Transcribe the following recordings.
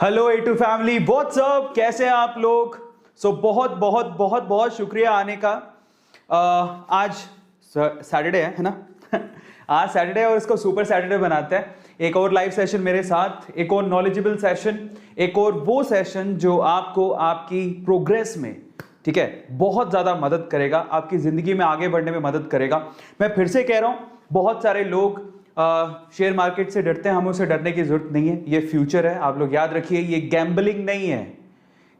Hello A2 family, WhatsApp, कैसे हैं आप लोग। बहुत बहुत बहुत बहुत शुक्रिया आने का। आज सैटरडे है ना आज सैटरडे और इसको सुपर सैटरडे बनाते हैं। एक और लाइव सेशन मेरे साथ, एक और नॉलेजेबल सेशन, एक और वो सेशन जो आपको आपकी प्रोग्रेस में, ठीक है, बहुत ज़्यादा मदद करेगा, आपकी ज़िंदगी में आगे बढ़ने में मदद करेगा। मैं फिर से कह रहा हूँ, बहुत सारे लोग शेयर मार्केट से डरते हैं, हमें उससे डरने की जरूरत नहीं है। ये फ्यूचर है, आप लोग याद रखिए, ये गैम्बलिंग नहीं है,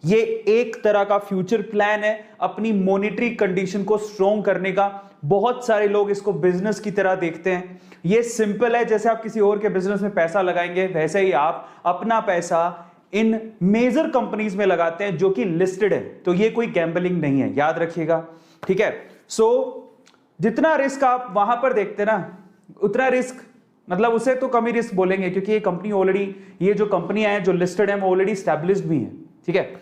ये एक तरह का फ्यूचर प्लान है अपनी मॉनेटरी कंडीशन को स्ट्रॉन्ग करने का। बहुत सारे लोग इसको बिजनेस की तरह देखते हैं। ये सिंपल है, जैसे आप किसी और के बिजनेस में पैसा लगाएंगे वैसे ही आप अपना पैसा इन मेजर कंपनीज में लगाते हैं जो कि लिस्टेड है। तो ये कोई गैम्बलिंग नहीं है, याद रखिएगा, ठीक है। जितना रिस्क आप वहां पर देखते हैं ना, उतना रिस्क, मतलब उसे तो कम ही रिस्क बोलेंगे, क्योंकि ये कंपनी ऑलरेडी, ये जो कंपनियां हैं जो लिस्टेड है वो ऑलरेडी स्टैब्लिश्ड भी हैं, ठीक है।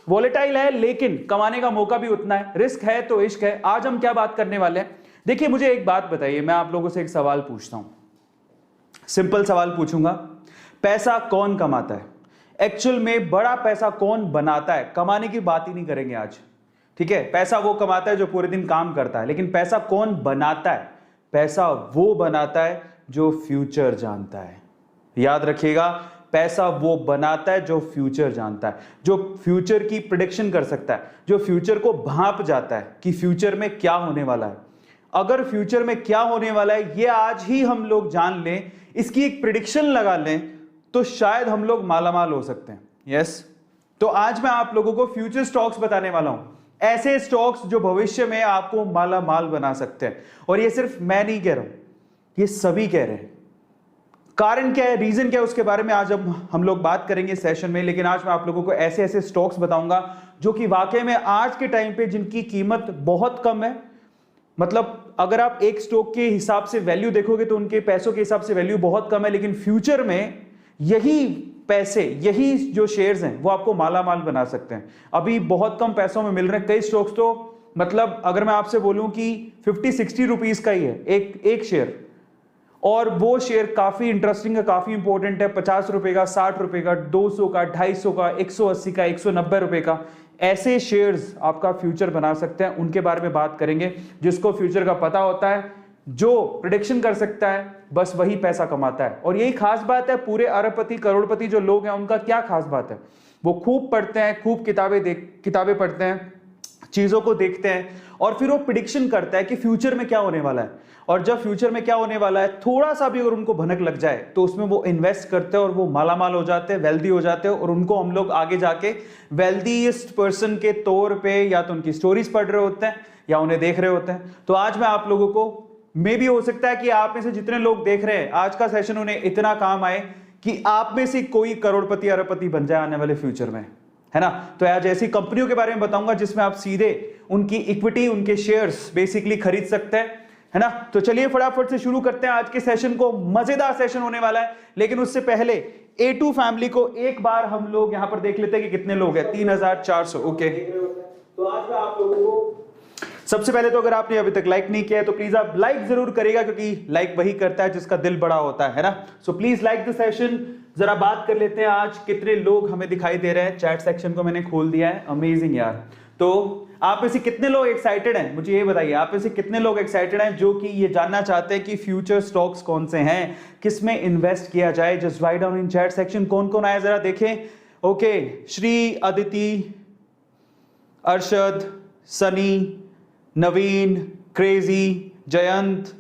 वॉलेटाइल है लेकिन कमाने का मौका भी उतना है। रिस्क है तो इश्क है। आज हम क्या बात करने वाले हैं, देखिए मुझे एक बात बताइए, मैं आप लोगों से एक सवाल पूछता हूं, सिंपल सवाल पूछूंगा, पैसा कौन कमाता है? एक्चुअल में बड़ा पैसा कौन बनाता है? कमाने की बात ही नहीं करेंगे आज, ठीक है। पैसा वो कमाता है जो पूरे दिन काम करता है, लेकिन पैसा कौन बनाता है? पैसा वो बनाता है जो फ्यूचर जानता है। याद रखिएगा, पैसा वो बनाता है जो फ्यूचर जानता है, जो फ्यूचर की प्रेडिक्शन कर सकता है, जो फ्यूचर को भांप जाता है कि फ्यूचर में क्या होने वाला है। अगर फ्यूचर में क्या होने वाला है ये आज ही हम लोग जान लें, इसकी एक प्रेडिक्शन लगा लें, तो शायद हम लोग मालामाल हो सकते हैं। यस, तो आज मैं आप लोगों को फ्यूचर स्टॉक्स बताने वाला हूं, ऐसे स्टॉक्स जो भविष्य में आपको माला माल बना सकते हैं। और ये सिर्फ मैं नहीं कह रहा हूं, ये सभी कह रहे हैं। कारण क्या है, रीजन क्या है, उसके बारे में आज हम लोग बात करेंगे सेशन में। लेकिन आज मैं आप लोगों को ऐसे ऐसे स्टॉक्स बताऊंगा जो कि वाकई में आज के टाइम पे जिनकी कीमत बहुत कम है, मतलब अगर आप एक स्टॉक के हिसाब से वैल्यू देखोगे तो उनके पैसों के हिसाब से वैल्यू बहुत कम है, लेकिन फ्यूचर में यही पैसे, यही जो शेयर्स हैं वो आपको माला माल बना सकते हैं। अभी बहुत कम पैसों में मिल रहे हैं कई स्टॉक्स, तो मतलब अगर मैं आपसे बोलूं कि 50-60 रुपीज का ही है एक शेयर, और वो शेयर काफी इंटरेस्टिंग है, काफी इंपॉर्टेंट है। 50 रुपए का, 60 रुपए का, 200 का, 250 का, 180 का, 190 रुपए का, ऐसे शेयर्स आपका फ्यूचर बना सकते हैं। उनके बारे में बात करेंगे। जिसको फ्यूचर का पता होता है, जो प्रेडिक्शन कर सकता है, बस वही पैसा कमाता है। और यही खास बात है, पूरे अरबपति करोड़पति जो लोग हैं उनका क्या खास बात है, वो खूब पढ़ते हैं, खूब किताबें पढ़ते हैं, चीजों को देखते हैं, और फिर वो प्रिडिक्शन करता है कि फ्यूचर में क्या होने वाला है। और जब फ्यूचर में क्या होने वाला है थोड़ा सा भी अगर उनको भनक लग जाए तो उसमें वो इन्वेस्ट करते हैं और वो मालामाल हो जाते हैं, वेल्दी हो जाते हैं। और उनको हम लोग आगे जाके वेल्दीएस्ट पर्सन के तौर पे या तो उनकी स्टोरीज पढ़ रहे होते हैं या उन्हें देख रहे होते हैं। तो आज मैं आप लोगों को, मे भी हो सकता है कि आप में से जितने लोग देख रहे हैं आज का सेशन उन्हें इतना काम आए कि आप में से कोई करोड़पति अरबपति बन जाए आने वाले फ्यूचर में, है ना। तो आज ऐसी कंपनियों के बारे में बताऊंगा जिसमें आप सीधे उनकी इक्विटी, उनके शेयर्स बेसिकली खरीद सकते हैं, है ना। तो चलिए फटाफट से शुरू करते हैं आज के सेशन को। मजेदार सेशन होने वाला है, लेकिन उससे पहले A2 फैमिली को एक बार हम लोग यहां पर देख लेते हैं कि कितने लोग हैं। 3400, ओके। तो आज मैं आप लोगों को, सबसे पहले तो अगर आपने अभी तक लाइक नहीं किया है तो प्लीज आप लाइक जरूर करिएगा, क्योंकि लाइक वही करता है जिसका दिल बड़ा होता है ना। So please like the session. जरा बात कर लेते हैं आज कितने लोग हमें दिखाई दे रहे हैं। चैट सेक्शन को मैंने खोल दिया है, अमेजिंग यार। तो आप में से कितने लोग एक्साइटेड हैं, मुझे ये बताइए, आप में से कितने लोग एक्साइटेड हैं जो कि ये जानना चाहते हैं कि फ्यूचर स्टॉक्स कौन से हैं, किस में इन्वेस्ट किया जाए। Just write down in chat section कौन कौन आया, जरा देखें। ओके, श्री, अदिति, अरशद, सनी, नवीन, क्रेजी, जयंत,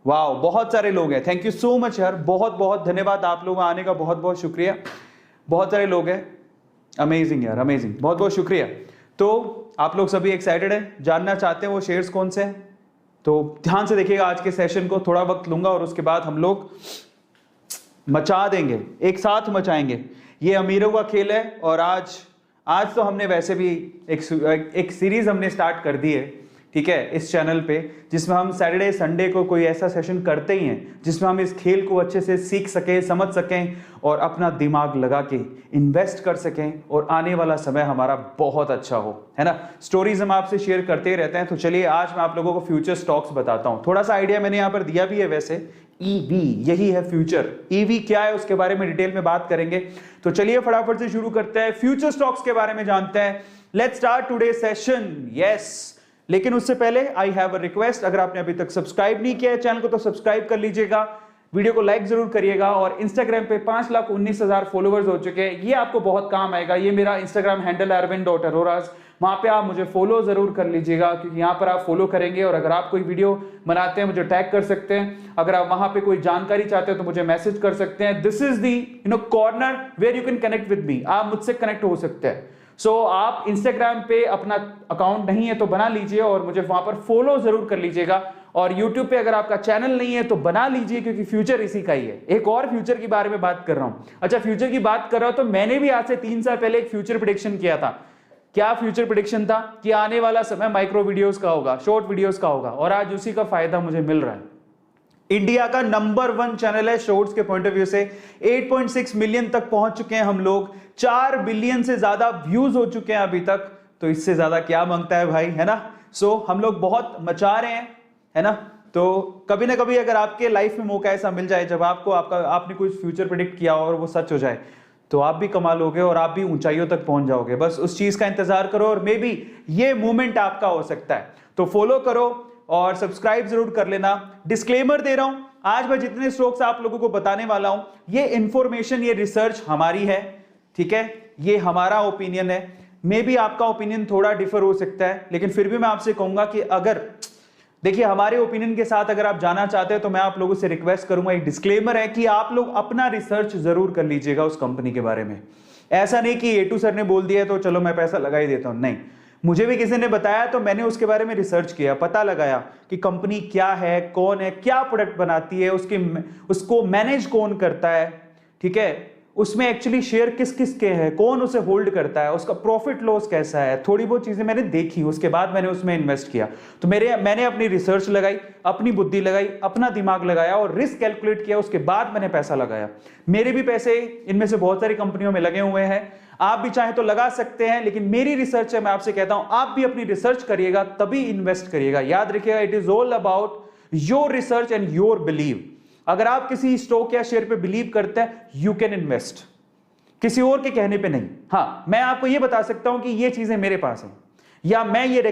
वाओ, बहुत सारे लोग हैं। थैंक यू सो मच यार, बहुत बहुत धन्यवाद, आप लोगों आने का बहुत बहुत शुक्रिया। बहुत सारे लोग हैं, अमेजिंग यार, अमेजिंग, बहुत बहुत शुक्रिया। तो आप लोग सभी एक्साइटेड हैं, जानना चाहते हैं वो शेयर्स कौन से हैं। तो ध्यान से देखिएगा आज के सेशन को, थोड़ा वक्त लूंगा और उसके बाद हम लोग मचा देंगे, एक साथ मचाएंगे। ये अमीरों का खेल है। और आज तो हमने वैसे भी एक सीरीज हमने स्टार्ट कर दी है ठीक है, इस चैनल पे, जिसमें हम सैटरडे संडे को कोई ऐसा सेशन करते ही हैं जिसमें हम इस खेल को अच्छे से सीख सकें, समझ सकें और अपना दिमाग लगा के इन्वेस्ट कर सकें और आने वाला समय हमारा बहुत अच्छा हो, है ना। स्टोरीज हम आपसे शेयर करते ही रहते हैं। तो चलिए आज मैं आप लोगों को फ्यूचर स्टॉक्स बताता हूं। थोड़ा सा आइडिया मैंने यहां पर दिया भी है, वैसे ईवी यही है फ्यूचर। ईवी क्या है उसके बारे में डिटेल में बात करेंगे। तो चलिए फटाफट से शुरू करते हैं, फ्यूचर स्टॉक्स के बारे में जानते हैं। Let's start today session. Yes, लेकिन उससे पहले आई हैव अ रिक्वेस्ट, अगर आपने अभी तक सब्सक्राइब नहीं किया है चैनल को तो सब्सक्राइब कर लीजिएगा, वीडियो को लाइक जरूर करिएगा। और इंस्टाग्राम पे 5,19,000 फॉलोअर्स हो चुके हैं, ये आपको बहुत काम आएगा। ये मेरा इंस्टाग्राम हैंडल arvind.arora, वहां पे आप मुझे फॉलो जरूर कर लीजिएगा, क्योंकि यहाँ पर आप फॉलो करेंगे और अगर आप कोई वीडियो बनाते हैं मुझे टैग कर सकते हैं। अगर आप वहां पे कोई जानकारी चाहते हो तो मुझे मैसेज कर सकते हैं। This is the corner where you can connect with me, आप मुझसे कनेक्ट हो सकते हैं। सो आप इंस्टाग्राम पे अपना अकाउंट नहीं है तो बना लीजिए और मुझे वहां पर फॉलो जरूर कर लीजिएगा। और यूट्यूब पे अगर आपका चैनल नहीं है तो बना लीजिए, क्योंकि फ्यूचर इसी का ही है। एक और फ्यूचर के बारे में बात कर रहा हूं। अच्छा, फ्यूचर की बात कर रहा हूं तो मैंने भी आज से 3 साल पहले एक फ्यूचर प्रेडिक्शन किया था। क्या फ्यूचर प्रेडिक्शन था कि आने वाला समय माइक्रो वीडियोस का होगा, शॉर्ट वीडियोस का होगा, और आज उसी का फायदा मुझे मिल रहा है। इंडिया का नंबर 1 चैनल है शॉर्ट्स के पॉइंट ऑफ व्यू से। 8.6 मिलियन तक पहुंच चुके हैं हम लोग, 4 बिलियन से ज्यादा व्यूज हो चुके हैं अभी तक। तो इससे ज्यादा क्या मांगता है भाई, है ना। सो हम लोग बहुत मचा रहे हैं, है ना। तो कभी ना कभी अगर आपके लाइफ में मौका ऐसा मिल जाए जब आपने कोई फ्यूचर प्रेडिक्ट किया और वो सच हो जाए, तो आप भी कमाल होगे और आप भी ऊंचाइयों तक पहुंच जाओगे। बस उस चीज का इंतजार करो और मे बी ये मूवमेंट आपका हो सकता है। तो फॉलो करो और सब्सक्राइब जरूर कर लेना। डिस्क्लेमर दे रहा हूं, आज मैं जितने स्टॉक्स आप लोगों को बताने वाला हूं, ये इंफॉर्मेशन, ये रिसर्च हमारी है, ठीक है। ये हमारा ओपिनियन है, मे बी आपका ओपिनियन थोड़ा डिफर हो सकता है, लेकिन फिर भी मैं आपसे कहूंगा कि अगर देखिए हमारे ओपिनियन के साथ अगर आप जाना चाहते हैं तो मैं आप लोगों से रिक्वेस्ट करूंगा, एक डिस्क्लेमर है कि आप लोग अपना रिसर्च जरूर कर लीजिएगा उस कंपनी के बारे में। ऐसा नहीं कि A2 सर ने बोल दिया तो चलो मैं पैसा लगा ही देता हूं, नहीं। मुझे भी किसी ने बताया तो मैंने उसके बारे में रिसर्च किया, पता लगाया कि कंपनी क्या है, कौन है, क्या प्रोडक्ट बनाती है, उसको मैनेज कौन करता है, ठीक है। उसमें एक्चुअली शेयर किस किस के हैं, कौन उसे होल्ड करता है, उसका प्रॉफिट लॉस कैसा है, थोड़ी बहुत चीजें मैंने देखी, उसके बाद मैंने उसमें इन्वेस्ट किया। तो मैंने अपनी रिसर्च लगाई, अपनी बुद्धि लगाई, अपना दिमाग लगाया और रिस्क कैलकुलेट किया, उसके बाद मैंने पैसा लगाया। मेरे भी पैसे इनमें से बहुत सारी कंपनियों में लगे हुए हैं, आप भी चाहे तो लगा सकते हैं, लेकिन मेरी रिसर्च है, मैं आपसे कहता हूं आप भी अपनी रिसर्च करिएगा तभी इन्वेस्ट करिएगा। याद रखिएगा, it is all about your research and your believe. अगर आप किसी स्टॉक या शेयर पे बिलीव करते हैं, यू कैन इन्वेस्ट, किसी और के कहने पे नहीं। हाँ, मैं आपको ये बता सकता हूं कि ये चीजें मेरे पास हैं, या मैं ये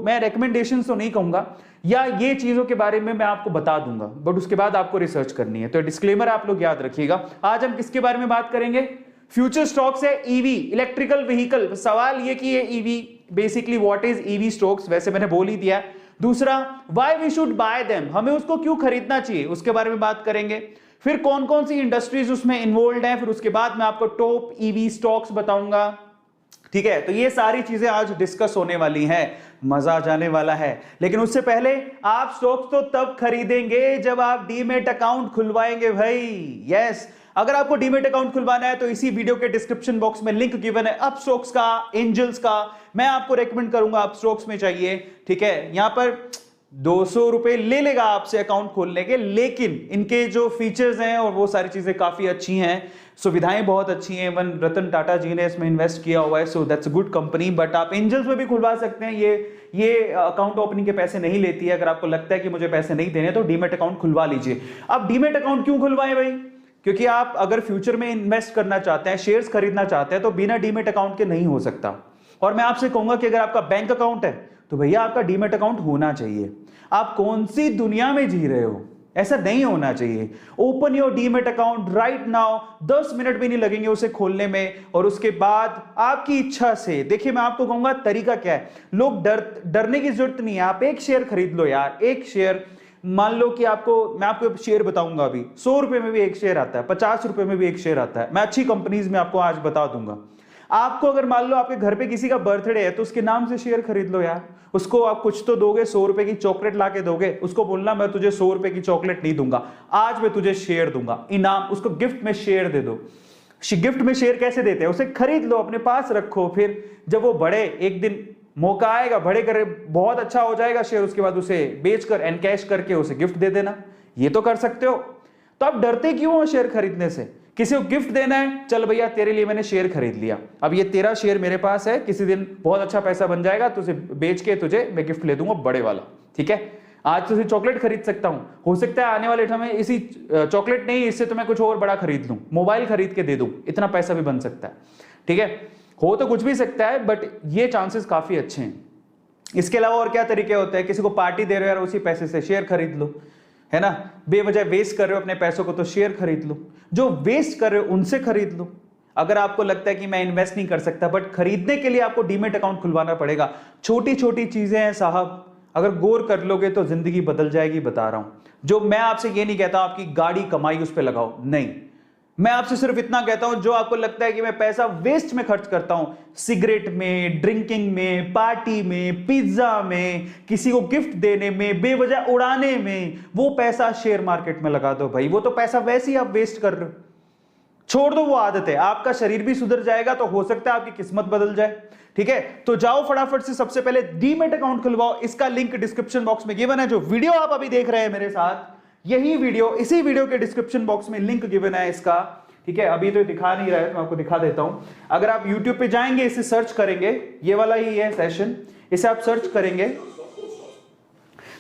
मैं रेकमेंडेशन तो नहीं कहूंगा, या ये चीजों के बारे में मैं आपको बता दूंगा, बट उसके बाद आपको रिसर्च करनी है। तो डिस्क्लेमर आप लोग याद रखिएगा। आज हम किसके बारे में बात करेंगे? फ्यूचर स्टॉक्स है ईवी, इलेक्ट्रिकल व्हीकल। सवाल ये कि ये EV basically what is EV stocks, वैसे मैंने बोल ही दिया। दूसरा, why we should buy them, हमें उसको क्यों खरीदना चाहिए, उसके बारे में बात करेंगे। फिर कौन कौन सी इंडस्ट्रीज उसमें इन्वॉल्व हैं, फिर उसके बाद मैं आपको टॉप ईवी स्टॉक्स बताऊंगा, ठीक है। तो ये सारी चीजें आज डिस्कस होने वाली हैं, मजा जाने वाला है। लेकिन उससे पहले आप स्टॉक्स तो तब खरीदेंगे जब आप डीमेट अकाउंट खुलवाएंगे भाई। यस, अगर आपको डीमेट अकाउंट खुलवाना है तो इसी वीडियो के डिस्क्रिप्शन बॉक्स में लिंक गिवन है अपस्टॉक्स का, एंजल्स का। मैं आपको रेकमेंड करूंगा अपस्टॉक्स में चाहिए, ठीक है। यहां पर 200 रुपए ले लेगा आपसे अकाउंट खोलने के, लेकिन इनके जो फीचर्स हैं और वो सारी चीजें काफी अच्छी हैं, सुविधाएं बहुत अच्छी हैं। इवन रतन टाटा जी ने इसमें इन्वेस्ट किया हुआ है, so that's a good company. But आप एंजल्स में भी खुलवा सकते हैं, ये अकाउंट ओपनिंग के पैसे नहीं लेती है। अगर आपको लगता है कि मुझे पैसे नहीं देने तो डीमेट अकाउंट खुलवा लीजिए। अब डीमेट अकाउंट क्यों खुलवाएं भाई? क्योंकि आप अगर फ्यूचर में इन्वेस्ट करना चाहते हैं, शेयर्स खरीदना चाहते हैं, तो बिना डीमेट अकाउंट के नहीं हो सकता। और मैं आपसे कहूंगा कि अगर आपका बैंक अकाउंट है तो भैया आपका डीमेट अकाउंट होना चाहिए। आप कौन सी दुनिया में जी रहे हो, ऐसा नहीं होना चाहिए। Open your demat account right now, 10 minute भी नहीं लगेंगे उसे खोलने में। और उसके बाद आपकी इच्छा से, देखिए मैं आपको कहूंगा तरीका क्या है। लोग डरने की जरूरत नहीं है, आप एक शेयर खरीद लो यार। एक शेयर, मान लो कि मैं आपको शेयर बताऊंगा अभी, 100 रुपए में भी एक शेयर आता है, 50 रुपए में भी एक शेयर आता है। मैं अच्छी कंपनीज में आपको आज बता दूंगा। आपको अगर मान लो आपके घर पे किसी का बर्थडे है तो उसके नाम से शेयर खरीद लो यार। उसको आप कुछ तो दोगे, 100 रुपए की चॉकलेट लाके दोगे, उसको बोलना मैं तुझे 100 रुपए की चॉकलेट नहीं दूंगा, आज मैं तुझे शेयर दूंगा इनाम। उसको गिफ्ट में शेयर दे दो। गिफ्ट में शेयर कैसे देते हैं? उसे खरीद लो, अपने पास रखो, फिर जब वो बढ़े एक दिन मौका आएगा, बड़े करे, बहुत अच्छा हो जाएगा शेयर, उसके बाद उसे बेचकर एनकैश करके उसे गिफ्ट दे देना, ये तो कर सकते हो। तो आप डरते क्यों हो शेयर खरीदने से? किसी को गिफ्ट देना है, चल भैया तेरे लिए मैंने शेयर खरीद लिया, अब ये तेरा शेयर मेरे पास है, किसी दिन बहुत अच्छा पैसा बन जाएगा, तुझे बेच के तुझे मैं गिफ्ट ले दूंगा बड़े वाला, ठीक है। आज तुझे चॉकलेट खरीद सकता हूं, हो सकता है आने वाले समय इसी चॉकलेट नहीं, इससे तो मैं कुछ और बड़ा खरीद लूं, मोबाइल खरीद के दे दूं, इतना पैसा भी बन सकता है, ठीक है। हो तो कुछ भी सकता है, बट ये चांसेस काफी अच्छे हैं। इसके अलावा और क्या तरीके होते हैं? किसी को पार्टी दे रहे हो यार, उसी पैसे से शेयर खरीद लो, है ना। बेवजह वेस्ट कर रहे हो अपने पैसों को, तो शेयर खरीद लो। जो वेस्ट कर रहे हो उनसे खरीद लो। अगर आपको लगता है कि मैं इन्वेस्ट नहीं कर सकता, बट खरीदने के लिए आपको डीमेट अकाउंट खुलवाना पड़ेगा। छोटी छोटी चीजें हैं साहब, अगर गौर कर लोगे तो जिंदगी बदल जाएगी, बता रहा हूं। जो मैं आपसे ये नहीं कहता आपकी गाड़ी कमाई उस पर लगाओ, नहीं, मैं आपसे सिर्फ इतना कहता हूं, जो आपको लगता है कि मैं पैसा वेस्ट में खर्च करता हूं, सिगरेट में, ड्रिंकिंग में, पार्टी में, पिज्जा में, किसी को गिफ्ट देने में, बेवजह उड़ाने में, वो पैसा शेयर मार्केट में लगा दो भाई। वो तो पैसा वैसे ही आप वेस्ट कर रहे हो, छोड़ दो वो आदत है। आपका शरीर भी सुधर जाएगा, तो हो सकता है आपकी किस्मत बदल जाए, ठीक है। तो जाओ फटाफट से सबसे पहले डीमेट अकाउंट खुलवाओ। इसका लिंक डिस्क्रिप्शन बॉक्स में गिवन है। जो वीडियो आप अभी देख रहे हैं मेरे साथ, यही वीडियो, इसी वीडियो के डिस्क्रिप्शन बॉक्स में लिंक गिवन है इसका, ठीक है। अभी तो दिखा नहीं रहा है, तो मैं आपको दिखा देता हूं। अगर आप YouTube पे जाएंगे, इसे सर्च करेंगे, ये वाला ही है सेशन, इसे आप सर्च करेंगे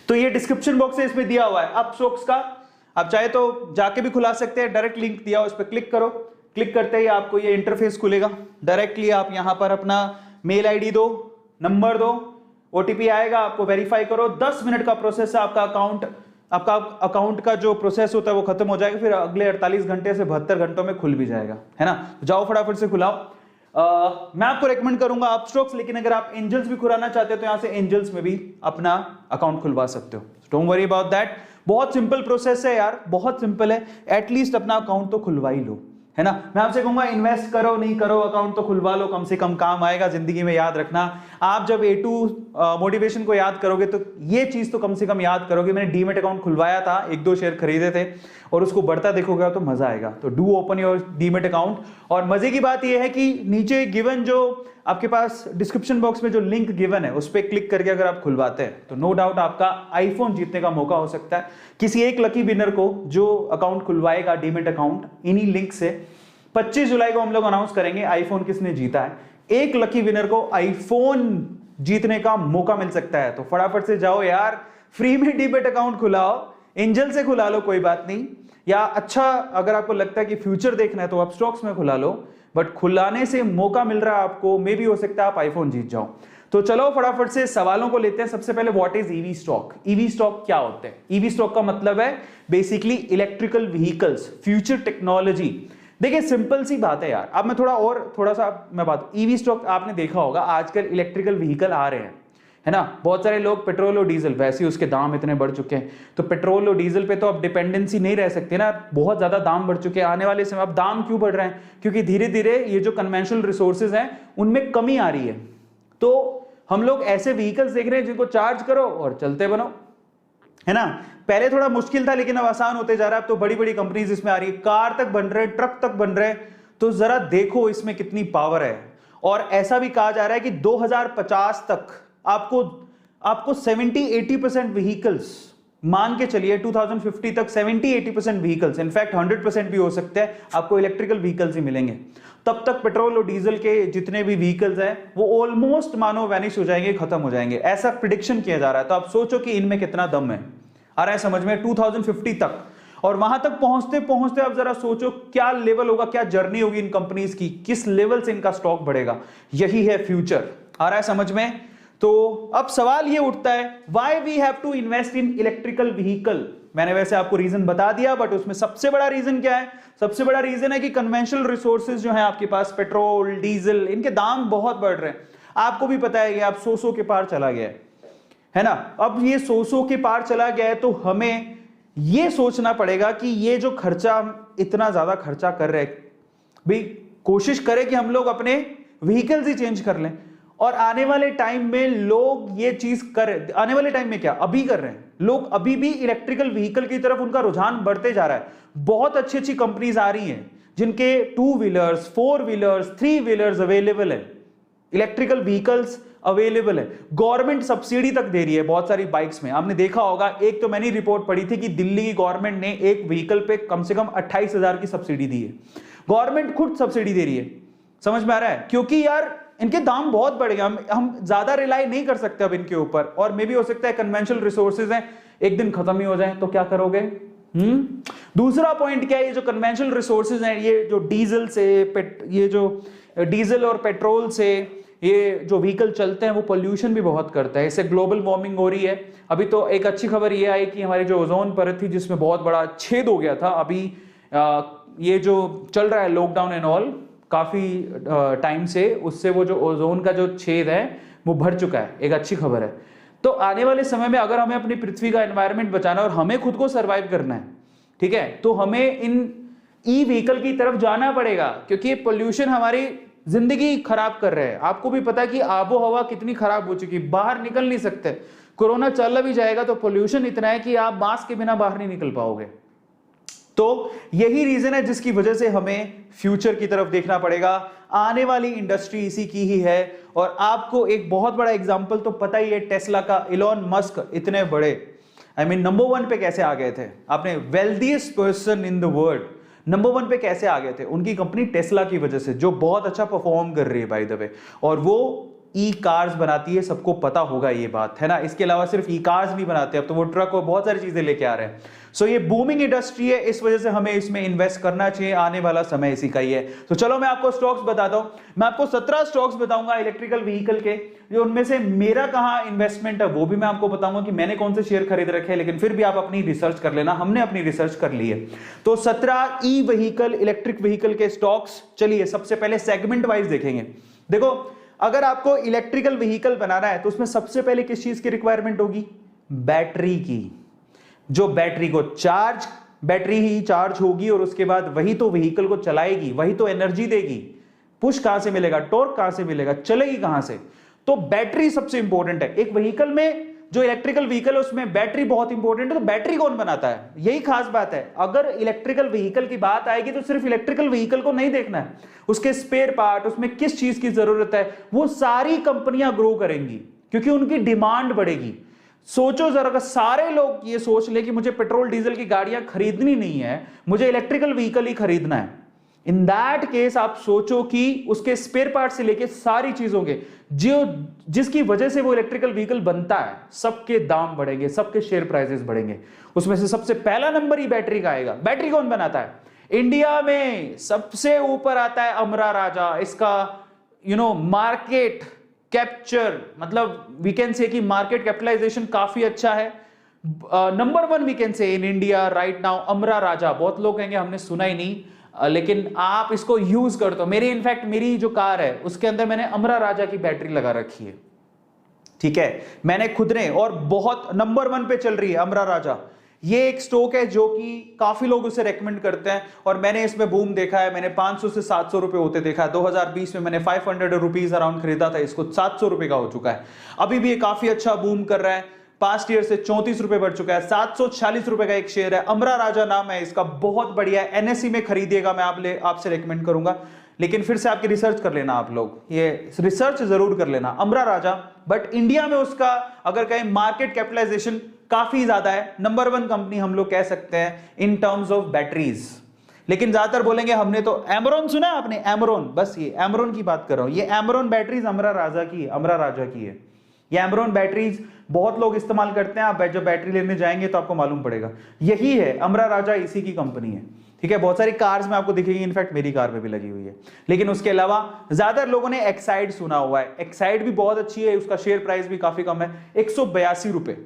तो ये डिस्क्रिप्शन बॉक्स है, इसमें दिया हुआ है अपस्टॉक्स का। आप चाहे तो जाके भी खुला सकते हैं, डायरेक्ट लिंक दिया हुआ, उस पर क्लिक करो। क्लिक करते ही आपको ये इंटरफेस खुलेगा। डायरेक्टली आप यहां पर अपना मेल आईडी दो, नंबर दो, ओटीपी आएगा, आपको वेरीफाई करो। 10 मिनट का प्रोसेस है। आपका अकाउंट का जो प्रोसेस होता है वो खत्म हो जाएगा, फिर अगले 48 घंटे से 72 घंटों में खुल भी जाएगा, है ना। तो जाओ फटाफट से खुलाओ। मैं आपको रेकमेंड करूंगा अपस्टॉक्स, लेकिन अगर आप एंजल्स भी खुलाना चाहते हो तो यहां से एंजल्स में भी अपना अकाउंट खुलवा सकते हो। Don't worry about that. बहुत सिंपल प्रोसेस है यार, बहुत सिंपल है। एटलीस्ट अपना अकाउंट तो खुलवा ही लो, है ना। मैं आपसे कहूंगा इन्वेस्ट करो नहीं करो, अकाउंट तो खुलवा लो, कम से कम काम आएगा जिंदगी में। याद रखना, आप जब A2 मोटिवेशन को याद करोगे तो ये चीज तो कम से कम याद करोगे, मैंने डीमेट अकाउंट खुलवाया था, 1-2 शेयर खरीदे थे, और उसको बढ़ता देखोगे तो मजा आएगा। तो do open your demat account. और मजे की बात यह है कि नीचे गिवन जो आपके पास डिस्क्रिप्शन बॉक्स में जो लिंक गिवन है, उस पर क्लिक करके अगर आप खुलवाते हैं तो नो डाउट आपका आईफोन जीतने का मौका हो सकता है। किसी एक लकी विनर को जो अकाउंट खुलवाएगा डीमेट अकाउंट इन्हीं लिंक से, 25 जुलाई को हम लोग अनाउंस करेंगे आईफोन किसने जीता है। एक लकी विनर को आईफोन जीतने का मौका मिल सकता है। तो फटाफट से जाओ यार, फ्री में डीमेट अकाउंट खुलाओ, एंजल से खुला लो, कोई बात नहीं, या अच्छा अगर आपको लगता है कि फ्यूचर देखना है तो आप स्टॉक्स में खुला लो, बट खुलाने से मौका मिल रहा है आपको, मे भी हो सकता है आप आईफोन जीत जाओ। तो चलो फटाफट से सवालों को लेते हैं। सबसे पहले what is EV stock? EV stock क्या होते हैं? ईवी स्टॉक का मतलब है basically electrical vehicles, future technology. देखिए सिंपल सी बात है यार। अब मैं थोड़ा सा मैं बात, ईवी स्टॉक आपने देखा होगा आजकल इलेक्ट्रिकल व्हीकल आ रहे हैं, है ना। बहुत सारे लोग पेट्रोल और डीजल, वैसे ही उसके दाम इतने बढ़ चुके हैं, तो पेट्रोल और डीजल पे तो अब डिपेंडेंसी नहीं रह सकती ना, बहुत ज्यादा दाम बढ़ चुके हैं। आने वाले समय अब दाम क्यों बढ़ रहे हैं? क्योंकि धीरे धीरे ये जो कन्वेंशनल रिसोर्सेज हैं उनमें कमी आ रही है। तो हम लोग ऐसे व्हीकल्स देख रहे हैं जिनको चार्ज करो और चलते बनो, है ना। पहले थोड़ा मुश्किल था, लेकिन अब आसान होते जा रहा है। अब तो बड़ी बड़ी कंपनीज इसमें आ रही है, कार तक बन रहे हैं, ट्रक तक बन रहे हैं। तो जरा देखो इसमें कितनी पावर है। और ऐसा भी कहा जा रहा है कि 2050 तक आपको 70-80% व्हीकल्स, मान के चलिए 2050 तक 70-80% व्हीकल्स, इनफैक्ट 100% भी हो सकते हैं, आपको इलेक्ट्रिकल व्हीकल्स ही मिलेंगे। तब तक पेट्रोल और डीजल के जितने भी व्हीकल्स हैं वो ऑलमोस्ट मानो वैनिश हो जाएंगे, खत्म हो जाएंगे, ऐसा प्रिडिक्शन किया जा रहा है। तो आप सोचो कि इनमें कितना दम है, आ रहा है समझ में, 2050 तक। और वहां तक पहुंचते पहुंचते आप जरा सोचो क्या लेवल होगा, क्या जर्नी होगी इन कंपनीज की, किस लेवल से इनका स्टॉक बढ़ेगा। यही है फ्यूचर, आ रहा है समझ में। तो अब सवाल ये उठता है, why we have to invest in electrical vehicle. मैंने वैसे आपको रीजन बता दिया, बट उसमें सबसे बड़ा रीजन क्या है? सबसे बड़ा रीजन है कि कन्वेंशनल रिसोर्सेज जो है आपके पास, पेट्रोल डीजल, इनके दाम बहुत बढ़ रहे हैं। आपको भी पता है कि आप 100 के पार चला गया है ना। अब ये 100 के पार चला गया है, तो हमें ये सोचना पड़ेगा कि ये जो खर्चा, इतना ज्यादा खर्चा कर रहे हैं, भाई कोशिश करें कि हम लोग अपने व्हीकल्स ही चेंज कर लें। और आने वाले टाइम में लोग ये चीज करें, आने वाले टाइम में क्या अभी कर रहे हैं लोग, अभी भी इलेक्ट्रिकल व्हीकल की तरफ उनका रुझान बढ़ते जा रहा है। बहुत अच्छी अच्छी कंपनीज आ रही हैं जिनके 2 व्हीलर्स, 4 व्हीलर्स, 3 व्हीलर्स अवेलेबल है, इलेक्ट्रिकल व्हीकल्स अवेलेबल है, गवर्नमेंट सब्सिडी तक दे रही है बहुत सारी बाइक्स में। आपने देखा होगा, एक तो मैंने रिपोर्ट पढ़ी थी कि दिल्ली की गवर्नमेंट ने एक व्हीकल पे कम से कम 28,000 की सब्सिडी दी है। गवर्नमेंट खुद सब्सिडी दे रही है, समझ में आ रहा है? क्योंकि यार इनके दाम बहुत बढ़ गए, हम ज्यादा रिलाई नहीं कर सकते अब इनके ऊपर, और मे भी हो सकता है कन्वेंशनल रिसोर्सेज हैं एक दिन खत्म ही हो जाए तो क्या करोगे? दूसरा पॉइंट क्या है, ये जो कन्वेंशनल रिसोर्सेज हैं, ये जो डीजल से ये जो डीजल और पेट्रोल से ये जो व्हीकल चलते हैं वो पोल्यूशन भी बहुत करता है, इससे ग्लोबल वार्मिंग हो रही है। अभी तो एक अच्छी खबर ये आई कि हमारी जो ओजोन परत थी जिसमें बहुत बड़ा छेद हो गया था, अभी ये जो चल रहा है लॉकडाउन एंड ऑल काफी टाइम से, उससे वो जो ओजोन का जो छेद है वो भर चुका है, एक अच्छी खबर है। तो आने वाले समय में अगर हमें अपनी पृथ्वी का एनवायरनमेंट बचाना और हमें खुद को सर्वाइव करना है, ठीक है, तो हमें इन ई व्हीकल की तरफ जाना पड़ेगा, क्योंकि ये पोल्यूशन हमारी जिंदगी खराब कर रहे हैं। आपको भी पता है कि आबो हवा कितनी खराब हो चुकी, बाहर निकल नहीं सकते, कोरोना चल भी जाएगा तो पोल्यूशन इतना है कि आप मास्क के बिना बाहर नहीं निकल पाओगे। तो यही रीजन है जिसकी वजह से हमें फ्यूचर की तरफ देखना पड़ेगा, आने वाली इंडस्ट्री इसी की ही है। और आपको एक बहुत बड़ा एग्जांपल तो पता ही है टेस्ला का, इलॉन मस्क इतने बड़े नंबर 1 पे कैसे आ गए थे? आपने wealthiest person in the world number 1 पे कैसे आ गए थे? उनकी कंपनी टेस्ला की वजह से, जो बहुत अच्छा परफॉर्म कर रही है बाय द वे, और वो ई कार्स बनाती है, सबको पता होगा ये बात, है ना? इसके अलावा सिर्फ ई कार्स नहीं बनाते, अब तो वो ट्रक और बहुत सारी चीजें लेके आ रहे हैं। सो ये बूमिंग इंडस्ट्री है, इस वजह से हमें इसमें इन्वेस्ट करना चाहिए, आने वाला समय इसी का ही है। तो चलो मैं आपको स्टॉक्स बताता हूं, मैं आपको 17 स्टॉक्स बताऊंगा इलेक्ट्रिकल व्हीकल के, जो उनमें से मेरा कहां इन्वेस्टमेंट है वो भी मैं आपको बताऊंगा कि मैंने कौन से शेयर खरीद रखे हैं, लेकिन फिर भी आप अपनी रिसर्च कर लेना, हमने अपनी रिसर्च कर ली है। तो 17 ई व्हीकल इलेक्ट्रिक व्हीकल के स्टॉक्स, चलिए सबसे पहले सेगमेंट वाइज देखेंगे। देखो, अगर आपको इलेक्ट्रिकल व्हीकल बनाना है तो उसमें सबसे पहले किस चीज की रिक्वायरमेंट होगी? बैटरी की। जो बैटरी को चार्ज, बैटरी ही चार्ज होगी और उसके बाद वही तो व्हीकल को चलाएगी, वही तो एनर्जी देगी। पुश कहां से मिलेगा, टॉर्क कहां से मिलेगा, चलेगी कहां से? तो बैटरी सबसे इंपॉर्टेंट है। एक व्हीकल में, जो इलेक्ट्रिकल व्हीकल है उसमें बैटरी बहुत इंपॉर्टेंट है। तो बैटरी कौन बनाता है, यही खास बात है। अगर इलेक्ट्रिकल व्हीकल की बात आएगी तो सिर्फ इलेक्ट्रिकल व्हीकल को नहीं देखना है, उसके स्पेयर पार्ट, उसमें किस चीज की जरूरत है, वो सारी कंपनियां ग्रो करेंगी क्योंकि उनकी डिमांड बढ़ेगी। सोचो जरा, अगर सारे लोग ये सोच ले कि मुझे पेट्रोल डीजल की गाड़ियां खरीदनी नहीं है, मुझे इलेक्ट्रिकल व्हीकल ही खरीदना है, इन दैट केस आप सोचो कि उसके स्पेयर पार्ट से लेके सारी चीजों के जो जिसकी वजह से वो इलेक्ट्रिकल व्हीकल बनता है, सबके दाम बढ़ेंगे, सबके शेयर प्राइसेस बढ़ेंगे। उसमें से सबसे पहला नंबर ही बैटरी का आएगा। बैटरी कौन बनाता है? इंडिया में सबसे ऊपर आता है अमरा राजा। इसका मार्केट कैप्चर, मतलब वी कैन से कि मार्केट कैपिटलाइजेशन काफी अच्छा है। Number 1 we can say in India right now, Amara Raja. बहुत लोग कहेंगे हमने सुना ही नहीं, लेकिन आप इसको यूज कर दो। मेरी जो कार है उसके अंदर मैंने अमरा राजा की बैटरी लगा रखी है, ठीक है, मैंने खुद ने, और बहुत नंबर 1 पे चल रही है अमरा राजा। ये एक स्टॉक है जो कि काफी लोग उसे रेकमेंड करते हैं, और मैंने इसमें बूम देखा है। मैंने 500 से 700 रुपए होते देखा है। 2020 में मैंने 500 रुपीज अराउंड खरीदा था, इसको 700 रुपए का हो चुका है। अभी भी ये काफी अच्छा बूम कर रहा है, पास्ट ईयर से 34 रुपए बढ़ चुका है। 740 रुपए का एक शेयर है, अमरा राजा नाम है इसका, बहुत बढ़िया है। एनएसई में खरीदिएगा, मैं आपसे रेकमेंड करूंगा, लेकिन फिर से आपकी रिसर्च कर लेना, आप लोग ये रिसर्च जरूर कर लेना, अमरा राजा। बट इंडिया में उसका अगर कहें मार्केट कैपिटलाइजेशन काफी ज्यादा है, नंबर 1 कंपनी हम लोग कह सकते हैं इन टर्म्स ऑफ बैटरीज। लेकिन ज्यादातर बोलेंगे हमने तो एमरॉन सुना है आपने, एमरॉन, बस ये एमरॉन की बात कर रहा हूं। ये एमरॉन बैटरीज अमरा राजा की है, अमरा राजा की है। ये एमरॉन बैटरीज बहुत लोग इस्तेमाल करते हैं, आप जब बैटरी लेने जाएंगे तो आपको मालूम पड़ेगा। यही है अमरा राजा, इसी की कंपनी है, ठीक है। बहुत सारी कार्स में आपको दिखेगी, इनफैक्ट मेरी कार में भी लगी हुई है। लेकिन उसके अलावा ज्यादातर लोगों ने एक्साइड सुना हुआ है, एक्साइड भी बहुत अच्छी है, उसका शेयर प्राइस भी काफी कम है, 182 रुपए,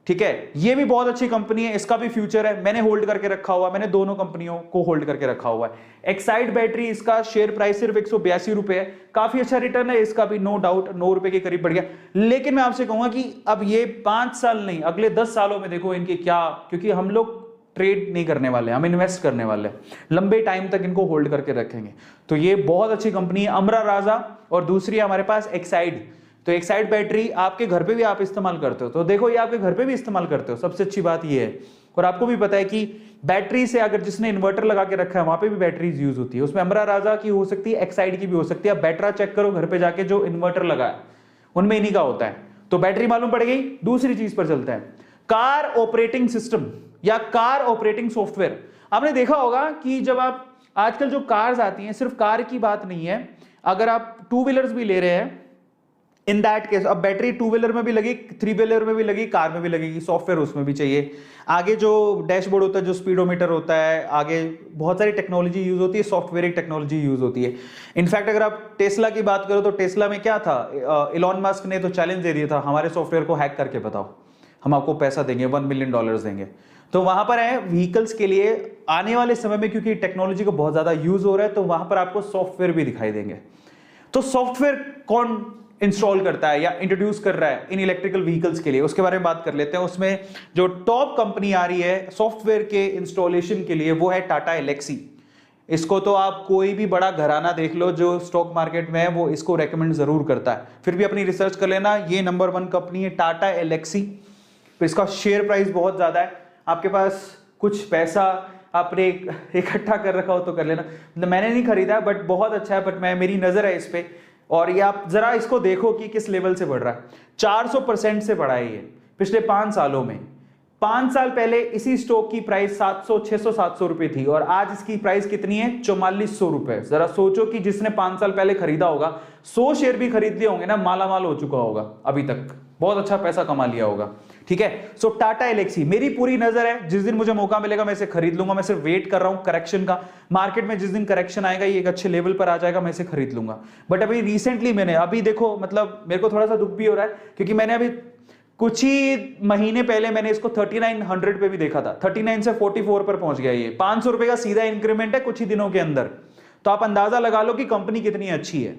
ठीक है। ये भी बहुत अच्छी कंपनी है, इसका भी फ्यूचर है, मैंने होल्ड करके रखा हुआ है, मैंने दोनों कंपनियों को होल्ड करके रखा हुआ है। एक्साइड बैटरी, इसका शेयर प्राइस सिर्फ 182 रुपए है, काफी अच्छा रिटर्न है इसका भी, नो डाउट 9 रुपए के करीब बढ़ गया। लेकिन मैं आपसे कहूंगा कि अब ये 5 साल नहीं, अगले 10 सालों में देखो इनके क्या, क्योंकि हम लोग ट्रेड नहीं करने वाले, हम इन्वेस्ट करने वाले हैं, लंबे टाइम तक इनको होल्ड करके रखेंगे। तो ये बहुत अच्छी कंपनी है अमरा राजा। और दूसरी हमारे पास एक्साइड, तो एक्साइड बैटरी आपके घर पे भी आप इस्तेमाल करते हो, तो देखो ये आपके घर पे भी इस्तेमाल करते हो, सबसे अच्छी बात ये है। और आपको भी पता है कि बैटरी से अगर जिसने इन्वर्टर लगा के रखा है वहां पे भी बैटरीज यूज होती है, उसमें अमरा राजा की हो सकती है, एक्साइड की भी हो सकती है। आप बैटरा चेक करो घर पे जाके, जो इन्वर्टर लगा है उनमें इन्हीं का होता है। तो बैटरी मालूम पड़ गई। दूसरी चीज पर चलते हैं, कार ऑपरेटिंग सिस्टम या कार ऑपरेटिंग सॉफ्टवेयर। आपने देखा होगा कि जब आप आजकल जो कार्स आती हैं, सिर्फ कार की बात नहीं है, अगर आप टू व्हीलर्स भी ले रहे हैं, इन दैट केस अब बैटरी टू व्हीलर में भी लगी, थ्री व्हीलर में भी लगी, कार में भी लगेगी, सॉफ्टवेयर उसमें भी चाहिए। आगे जो डैशबोर्ड होता है, जो स्पीडोमीटर होता है, आगे बहुत सारी टेक्नोलॉजी यूज होती है, सॉफ्टवेयर टेक्नोलॉजी यूज होती है। इनफैक्ट अगर आप टेस्ला की बात करो तो टेस्ला में क्या था, इलॉन मस्क ने तो चैलेंज दे दिया था, हमारे सॉफ्टवेयर को हैक करके बताओ, हम आपको पैसा देंगे, $1 मिलियन देंगे। तो वहां पर है व्हीकल्स के लिए आने वाले समय में, क्योंकि टेक्नोलॉजी को बहुत ज्यादा यूज हो रहा है, तो वहां पर आपको सॉफ्टवेयर भी दिखाई देंगे। तो सॉफ्टवेयर कौन इंस्टॉल करता है या इंट्रोड्यूस कर रहा है इन इलेक्ट्रिकल व्हीकल्स के लिए, उसके बारे में बात कर लेते हैं। उसमें जो टॉप कंपनी आ रही है सॉफ्टवेयर के इंस्टॉलेशन के लिए वो है टाटा एलेक्सी। इसको तो आप कोई भी बड़ा घराना देख लो जो स्टॉक मार्केट में है, वो इसको रेकमेंड जरूर करता है। फिर भी अपनी रिसर्च कर लेना, ये नंबर 1 कंपनी है टाटा एलेक्सी। तो इसका शेयर प्राइस बहुत ज्यादा है। आपके पास कुछ पैसा आपने इकट्ठा कर रखा हो तो कर लेना, मतलब मैंने नहीं खरीदा बट बहुत अच्छा है, बट मेरी नजर है इस पे। और ये आप जरा इसको देखो कि किस लेवल से बढ़ रहा है, 400% से बढ़ा है ये पिछले 5 सालों में। 5 साल पहले इसी स्टॉक की प्राइस 700, 600, 700 रुपए थी और आज इसकी प्राइस कितनी है, 4400 रुपए। जरा सोचो कि जिसने 5 साल पहले खरीदा होगा, 100 शेयर भी खरीद लिए होंगे ना, माला माल हो चुका होगा अभी तक, बहुत अच्छा पैसा कमा लिया होगा। ठीक है, सो टाटा एलेक्सी मेरी पूरी नजर है, जिस दिन मुझे मौका मिलेगा मैं इसे खरीद लूंगा। मैं सिर्फ वेट कर रहा हूं करेक्शन का, मार्केट में जिस दिन करेक्शन आएगा, ये एक अच्छे लेवल पर आ जाएगा, मैं इसे खरीद लूंगा। बट अभी रिसेंटली मैंने अभी देखो, मतलब मेरे को थोड़ा सा दुख भी हो रहा है क्योंकि मैंने अभी कुछ ही महीने पहले मैंने इसको 3900 पे भी देखा था, 39 से 44 पर पहुंच गया। ये 500 रुपए का सीधा इंक्रीमेंट है कुछ ही दिनों के अंदर, तो आप अंदाजा लगा लो कि कंपनी कितनी अच्छी है।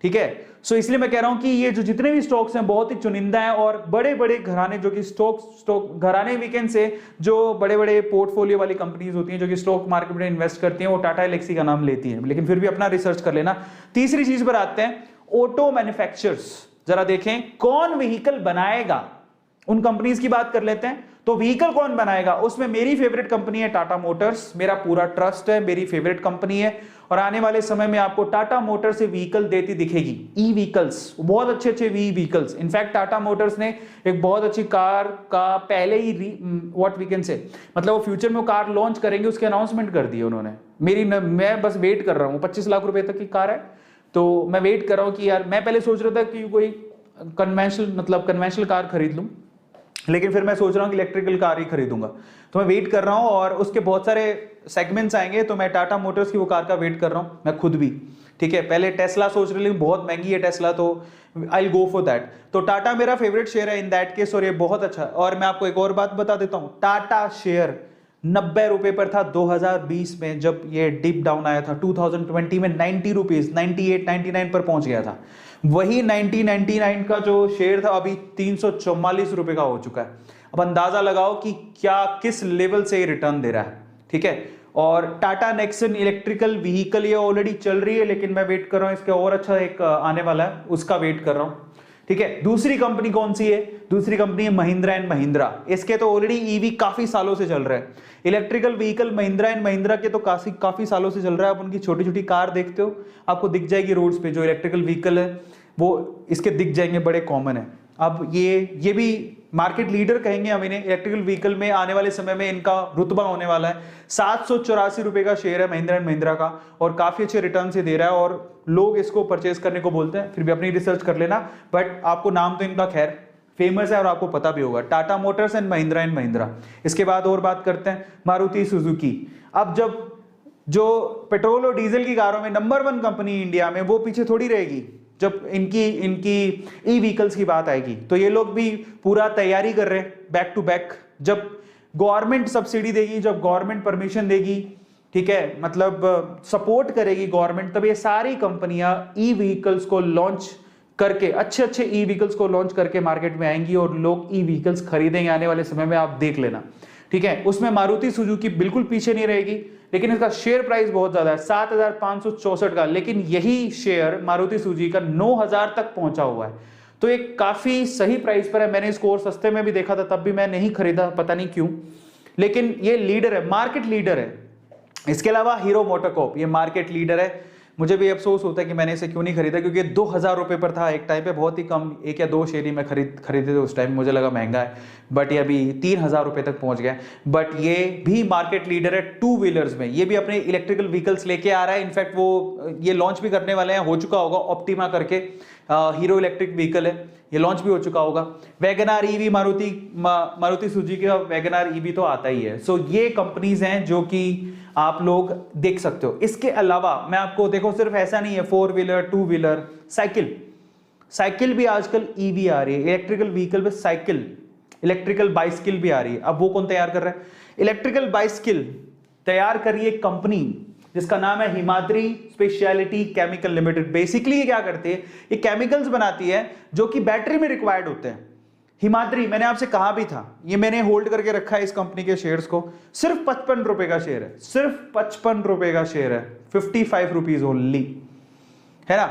ठीक है, सो इसलिए मैं कह रहा हूं कि ये जो जितने भी स्टॉक्स हैं बहुत ही चुनिंदा है, और बड़े बड़े घराने जो कि स्टॉक घराने वीकेंड से जो बड़े बड़े पोर्टफोलियो वाली कंपनीज होती हैं जो कि स्टॉक मार्केट में इन्वेस्ट करती हैं, वो टाटा एलेक्सी का नाम लेती हैं, लेकिन फिर भी अपना रिसर्च कर लेना। तीसरी चीज पर आते हैं, ऑटो मैन्युफैक्चरर्स। जरा देखें कौन व्हीकल बनाएगा, उन कंपनीज की बात कर लेते हैं। तो व्हीकल कौन बनाएगा, उसमें मेरी फेवरेट कंपनी है टाटा मोटर्स, मेरा पूरा ट्रस्ट है, मेरी फेवरेट कंपनी है, और आने वाले समय में आपको टाटा मोटर्स से व्हीकल देती दिखेगी, ई व्हीकल्स, बहुत अच्छे अच्छे V vehicles. In fact Tata motors ने एक बहुत अच्छी कार का पहले ही व्हाट वी कैन से, मतलब वो फ्यूचर में वो कार लॉन्च करेंगे, उसके अनाउंसमेंट कर दी उन्होंने। मैं बस वेट कर रहा हूँ, 25 लाख रुपए तक की कार है, तो मैं वेट कर रहा हूँ कि यार, मैं पहले सोच रहा था कि कोई कन्वेंशनल कार खरीद लूं, लेकिन फिर मैं सोच रहा हूं कि इलेक्ट्रिकल कार ही खरीदूंगा। तो मैं वेट कर रहा हूं, और उसके बहुत सारे सेगमेंट्स आएंगे, तो मैं टाटा मोटर्स की वो कार का वेट कर रहा हूं, मैं खुद भी। ठीक है, पहले टेस्ला सोच रही, लेकिन बहुत महंगी है टेस्ला, तो I will go for that. तो टाटा मेरा फेवरेट शेयर है इन दैट केस, और ये बहुत अच्छा। और मैं आपको एक और बात बता देता हूं, टाटा शेयर 90 रुपए पर था 2020 में, जब ये डिप डाउन आया था 2020 में 90 रुपीज, 98, 99 पर पहुंच गया था। वही 99 का जो शेयर था अभी 344 रुपए का हो चुका है। अब अंदाजा लगाओ कि क्या किस लेवल से रिटर्न दे रहा है। ठीक है, और टाटा नेक्सन इलेक्ट्रिकल व्हीकल ये ऑलरेडी चल रही है, लेकिन मैं वेट कर रहा हूं, इसके और अच्छा एक आने वाला है, उसका वेट कर रहा हूं। ठीक है, दूसरी कंपनी कौन सी है, दूसरी कंपनी है महिंद्रा एंड महिंद्रा। इसके तो ऑलरेडी ईवी काफी सालों से चल रहा है, electrical vehicle Mahindra and Mahindra के तो काफी सालों से चल रहा है। आप उनकी छोटी छोटी कार देखते हो, आपको दिख जाएगी रोड्स पे, जो इलेक्ट्रिकल व्हीकल है वो इसके दिख जाएंगे, बड़े कॉमन है। अब ये भी मार्केट लीडर कहेंगे हम इन्हें, इलेक्ट्रिकल व्हीकल में आने वाले समय में इनका रुतबा होने वाला है। 784 रुपए का शेयर है महिंद्रा एंड महिंद्रा का, और काफी अच्छे रिटर्न से दे रहा है, और लोग इसको परचेज करने को बोलते हैं। फिर भी अपनी रिसर्च कर लेना, बट आपको नाम तो इनका खैर फेमस है और आपको पता भी होगा, टाटा मोटर्स एंड महिंद्रा। इसके बाद और बात करते हैं मारुति सुजुकी। अब जब जो पेट्रोल और डीजल की कारों में नंबर 1 कंपनी इंडिया में, वो पीछे थोड़ी रहेगी जब इनकी ई व्हीकल्स की बात आएगी। तो ये लोग भी पूरा तैयारी कर रहे हैं बैक टू बैक, जब गवर्नमेंट सब्सिडी देगी, जब गवर्नमेंट परमिशन देगी, ठीक है, मतलब सपोर्ट करेगी गवर्नमेंट, तब ये सारी कंपनियां ई व्हीकल्स को लॉन्च करके, अच्छे अच्छे ई व्हीकल्स को लॉन्च करके मार्केट में आएंगी, और लोग ई व्हीकल्स खरीदेंगे आने वाले समय में, आप देख लेना। ठीक है, उसमें मारुति सुजुकी बिल्कुल पीछे नहीं रहेगी, लेकिन इसका शेयर प्राइस बहुत ज्यादा है, 7564 का, लेकिन यही शेयर मारुति सुजुकी का 9000 तक पहुंचा हुआ है। तो ये काफी सही प्राइस पर है। मैंने इसको और सस्ते में भी देखा था, तब भी मैं नहीं खरीदा, पता नहीं क्यों, लेकिन ये लीडर है, मार्केट लीडर है। इसके अलावा हीरो मोटोकॉर्प, ये मार्केट लीडर है। मुझे भी अफसोस होता है कि मैंने इसे क्यों नहीं खरीदा, क्योंकि 2000 रुपये पर था एक टाइम पे, बहुत ही कम, 1 या 2 शेयर ही मैं खरीदे थे उस टाइम, मुझे लगा महंगा है, बट ये अभी 3000 रुपये तक पहुंच गया। बट ये भी मार्केट लीडर है टू व्हीलर्स में। ये भी अपने इलेक्ट्रिकल व्हीकल्स लेके आ रहा है। इनफैक्ट वो ये लॉन्च भी करने वाले हैं, हो चुका होगा, ऑप्टिमा करके हीरो इलेक्ट्रिक व्हीकल है, ये लॉन्च भी हो चुका होगा। वैगनार ईवी, मारुति सुजुकी का वैगनार ईवी तो आता ही है। सो ये कंपनीज हैं जो कि आप लोग देख सकते हो। इसके अलावा मैं आपको, देखो सिर्फ ऐसा नहीं है 4 व्हीलर 2 व्हीलर, साइकिल भी आजकल ईवी आ रही है, इलेक्ट्रिकल व्हीकल में साइकिल, इलेक्ट्रिकल बाइसिकल भी आ रही है। अब वो कौन तैयार कर रहा है? इलेक्ट्रिकल बाइसिकल तैयार कर रही है एक कंपनी जिसका नाम है Himadri speciality chemical limited. Basically ये क्या करती है? ये केमिकल्स बनाती है जो कि बैटरी में रिक्वायर्ड होते हैं। हिमाद्री, मैंने आपसे कहा भी था, ये मैंने होल्ड करके रखा है इस कंपनी के शेयर्स को। सिर्फ 55 रुपए का शेयर है, सिर्फ 55 रुपए का शेयर है, 55 रुपीज ओनली, है ना।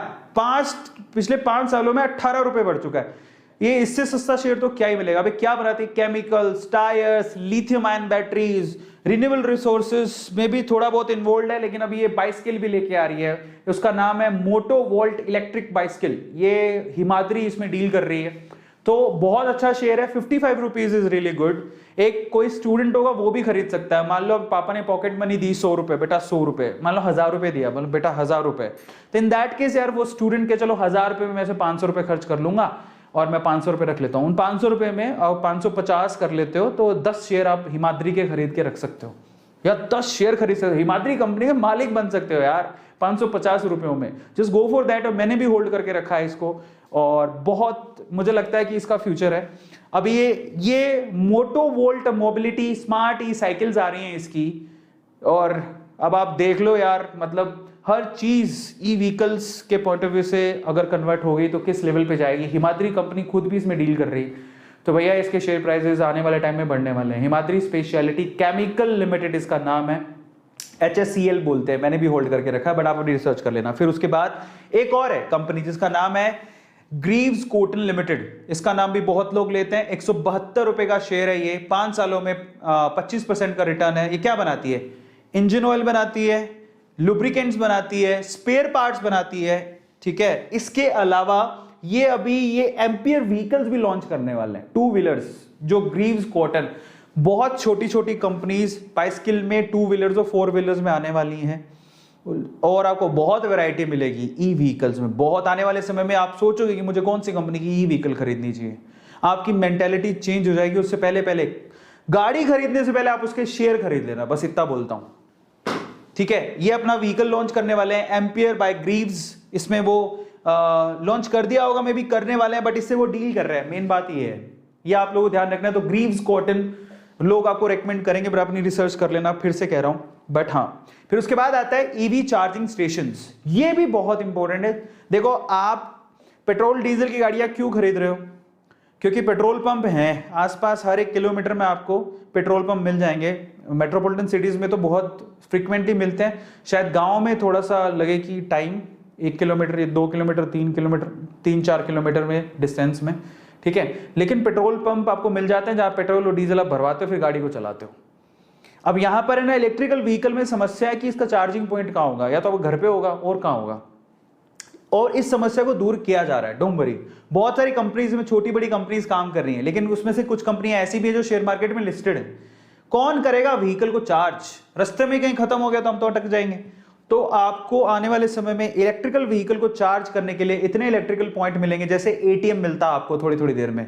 पिछले 5 सालों में 18 रुपए बढ़ चुका है। ये इससे सस्ता शेयर तो क्या ही मिलेगा। अभी क्या बनाती है? Chemicals, tyres, lithium ion batteries, renewable resources में भी थोड़ा बहुत इन्वॉल्व है। लेकिन अभी ये बाइसिकल भी लेके आ रही है, उसका नाम है मोटो वोल्ट इलेक्ट्रिक बाइसिकल। ये हिमाद्री इसमें डील कर रही है, तो बहुत अच्छा शेयर है। 55 रुपीज इज रियली गुड। एक कोई स्टूडेंट होगा वो भी खरीद सकता है। मान लो पापा ने पॉकेट मनी दी 100 रुपए, बेटा 100 रुपए, मान लो 1000 रुपए दिया, मतलब बेटा 1000 रुपए, तो इन दैट केस यार वो स्टूडेंट के, चलो 1000 रुपए में मैं से 500 रुपए खर्च कर लूंगा और मैं 500 रुपए रख लेता हूँ। उन 500 रुपए में और 550 कर लेते हो तो 10 शेयर आप हिमाद्री के खरीद के रख सकते हो, या 10 शेयर खरीद सकते हो, हिमाद्री कंपनी के मालिक बन सकते हो यार 550 रुपयों में। Just go for that. और मैंने भी होल्ड करके रखा है इसको, और बहुत मुझे लगता है कि इसका फ्यूचर है। अभी ये मोटो वोल्ट मोबिलिटी स्मार्ट ई साइकिल्स आ रही हैं इसकी, और अब आप देख लो यार, मतलब हर चीज ई व्हीकल्स के पॉइंट ऑफ व्यू से अगर कन्वर्ट हो गई तो किस लेवल पे जाएगी। हिमाद्री कंपनी खुद भी इसमें डील कर रही है, तो भैया इसके शेयर प्राइसेस आने वाले टाइम में बढ़ने वाले हैं। हिमाद्री स्पेशलिटी केमिकल लिमिटेड इसका नाम है, HSCL बोलते हैं। मैंने भी होल्ड करके रखा है, बट आप रिसर्च कर लेना। फिर उसके बाद एक और है कंपनी जिसका नाम है ग्रीव्स कॉटन लिमिटेड। इसका नाम भी बहुत लोग लेते हैं। 172 रुपए का शेयर है ये, 5 सालों में 25% का रिटर्न है। ये क्या बनाती है? इंजन ऑयल बनाती है, लुब्रिकेंट्स बनाती है, स्पेयर पार्ट्स बनाती है, ठीक है। इसके अलावा ये अभी ये एम्पियर व्हीकल्स भी लॉन्च करने वाले हैं, 2 व्हीलर्स, जो ग्रीव्स कॉटन। बहुत छोटी छोटी कंपनीज बाइसिकल में 2 व्हीलर्स और 4 व्हीलर्स में आने वाली हैं, और आपको बहुत वैरायटी मिलेगी ई व्हीकल्स में। बहुत आने वाले समय में आप सोचोगे कि मुझे कौन सी कंपनी की ई व्हीकल खरीदनी चाहिए, आपकी मेंटेलिटी चेंज हो जाएगी। उससे पहले गाड़ी खरीदने से पहले आप उसके शेयर खरीद लेना, बस इतना बोलता हूं, ठीक है। ये अपना व्हीकल लॉन्च करने वाले हैं, एम्पियर बाय ग्रीव्स। इसमें वो लॉन्च कर दिया होगा, मे भी करने वाले हैं, बट इससे वो डील कर रहे हैं। मेन बात ये है, ये आप लोगों को ध्यान रखना है। तो ग्रीव्स कॉटन लोग आपको रेकमेंड करेंगे, पर अपनी रिसर्च कर लेना, फिर से कह रहा हूं। बट हाँ, फिर उसके बाद आता है ईवी चार्जिंग स्टेशंस। ये भी बहुत इंपॉर्टेंट है। देखो, आप पेट्रोल डीजल की गाड़ियां क्यों खरीद रहे हो? क्योंकि पेट्रोल पंप हैं आसपास, हर 1 किलोमीटर में आपको पेट्रोल पंप मिल जाएंगे। मेट्रोपॉलिटन सिटीज में तो बहुत फ्रिक्वेंटली मिलते हैं, शायद गांव में थोड़ा सा लगे कि time, 1 kilometre, 2 kilometre, 3 kilometre, 3-4 kilometre में डिस्टेंस में, ठीक है। लेकिन पेट्रोल पंप आपको मिल जाते हैं जहां पेट्रोल और डीजल आप भरवाते हो, फिर गाड़ी को चलाते हो। अब यहां पर है ना, इलेक्ट्रिकल व्हीकल में समस्या है कि इसका चार्जिंग पॉइंट कहां होगा, या तो वो घर पे होगा और कहां होगा, और इस समस्या को दूर किया जा रहा है। डोंट वरी, बहुत सारी कंपनीज में, छोटी बड़ी कंपनीज काम कर रही हैं, लेकिन उसमें से कुछ कंपनियां ऐसी भी है जो शेयर मार्केट में लिस्टेड है। कौन करेगा व्हीकल को चार्ज? रास्ते में कहीं खत्म हो गया तो हम तो अटक जाएंगे। तो आपको आने वाले समय में इलेक्ट्रिकल व्हीकल को चार्ज करने के लिए इतने इलेक्ट्रिकल पॉइंट मिलेंगे, जैसे एटीएम मिलता है आपको थोड़ी थोड़ी देर में।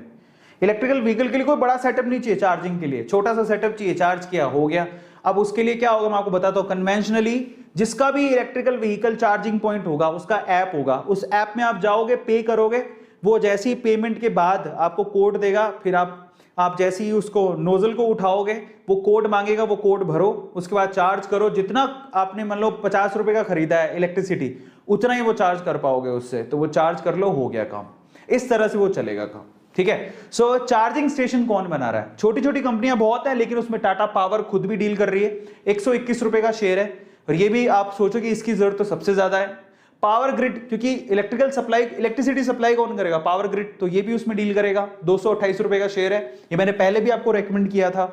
इलेक्ट्रिकल व्हीकल के लिए कोई बड़ा सेटअप नहीं चाहिए चार्जिंग के लिए, छोटा सा सेटअप चाहिए, चार्ज किया हो गया। अब उसके लिए क्या होगा मैं आपको बताता हूं। कन्वेंशनली जिसका भी इलेक्ट्रिकल व्हीकल चार्जिंग पॉइंट होगा, उसका ऐप होगा, उस ऐप में आप जाओगे, पे करोगे, वो जैसे ही पेमेंट के बाद आपको कोड देगा, फिर आप जैसे ही उसको नोजल को उठाओगे, वो कोड मांगेगा, वो कोड भरो, उसके बाद चार्ज करो। जितना आपने मान लो 50 रुपए का खरीदा है इलेक्ट्रिसिटी, उतना ही वो चार्ज कर पाओगे उससे, तो वो चार्ज कर लो, हो गया काम। इस तरह से वो चलेगा काम, ठीक है। सो चार्जिंग स्टेशन कौन बना रहा है? छोटी छोटी कंपनियां बहुत है, लेकिन उसमें टाटा पावर खुद भी डील कर रही है। 121 रुपए का शेयर है, और ये भी आप सोचो कि इसकी जरूरत तो सबसे ज्यादा है। पावर ग्रिड, क्योंकि इलेक्ट्रिसिटी सप्लाई कौन करेगा? पावर ग्रिड, तो ये भी उसमें डील करेगा। 228 रुपए का शेयर है, ये मैंने पहले भी आपको रेकमेंड किया था,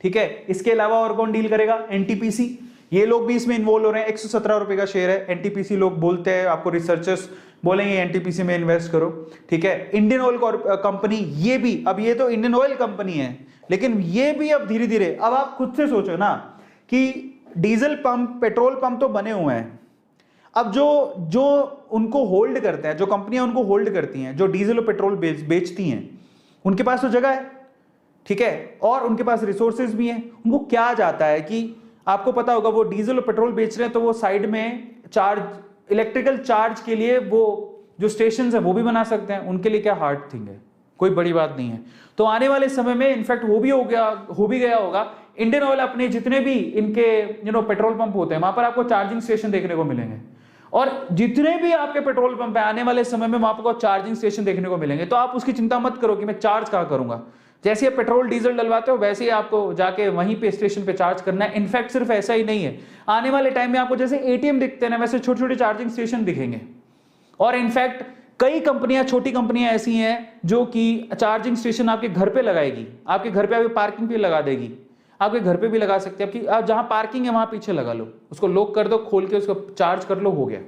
ठीक है। इसके अलावा और कौन डील करेगा? एनटीपीसी, ये लोग भी इसमें इन्वॉल्व हो रहे हैं। 117 रुपए का शेयर है। एनटीपीसी लोग बोलते हैं, आपको रिसर्चर्स बोलेंगे एनटीपीसी में इन्वेस्ट करो, ठीक है। इंडियन ऑयल कंपनी, ये भी, अब ये तो इंडियन ऑयल कंपनी है, लेकिन ये भी अब धीरे धीरे, अब आप खुद से सोचो ना कि डीजल पंप, पेट्रोल पंप तो बने हुए हैं, अब जो उनको होल्ड करते हैं, जो कंपनियां उनको होल्ड करती हैं, जो डीजल और पेट्रोल बेचती हैं, उनके पास तो जगह है, ठीक है, और उनके पास रिसोर्सेज भी हैं। उनको क्या जाता है कि आपको पता होगा, वो डीजल और पेट्रोल बेच रहे हैं तो वो साइड में चार्ज, इलेक्ट्रिकल चार्ज के लिए वो जो स्टेशन है वो भी बना सकते हैं। उनके लिए क्या हार्ड थिंग है, कोई बड़ी बात नहीं है। तो आने वाले समय में इनफैक्ट हो भी गया होगा, इंडियन ऑयल अपने जितने भी इनके पेट्रोल पंप होते हैं, वहां पर आपको चार्जिंग स्टेशन देखने को मिलेंगे, और जितने भी आपके पेट्रोल पंप है आने वाले समय में वहां आपको चार्जिंग स्टेशन देखने को मिलेंगे। तो आप उसकी चिंता मत करो कि मैं चार्ज कहां करूंगा, जैसे आप पेट्रोल डीजल डलवाते हो वैसे ही आपको जाके वहीं पे स्टेशन पे चार्ज करना है। इनफैक्ट सिर्फ ऐसा ही नहीं है, आने वाले टाइम में आपको जैसे एटीएम दिखते हैं ना, वैसे छोटे छोटे चार्जिंग स्टेशन दिखेंगे। और इनफैक्ट कई कंपनियां, छोटी कंपनियां ऐसी हैं जो कि चार्जिंग स्टेशन आपके घर पे लगाएगी, आपके घर पे, आपकी पार्किंग पे लगा देगी, आपके घर पे भी लगा सकते हैं। आपकी जहां पार्किंग है वहां पीछे लगा लो, उसको लॉक कर दो, खोल के उसको चार्ज कर लो, हो गया।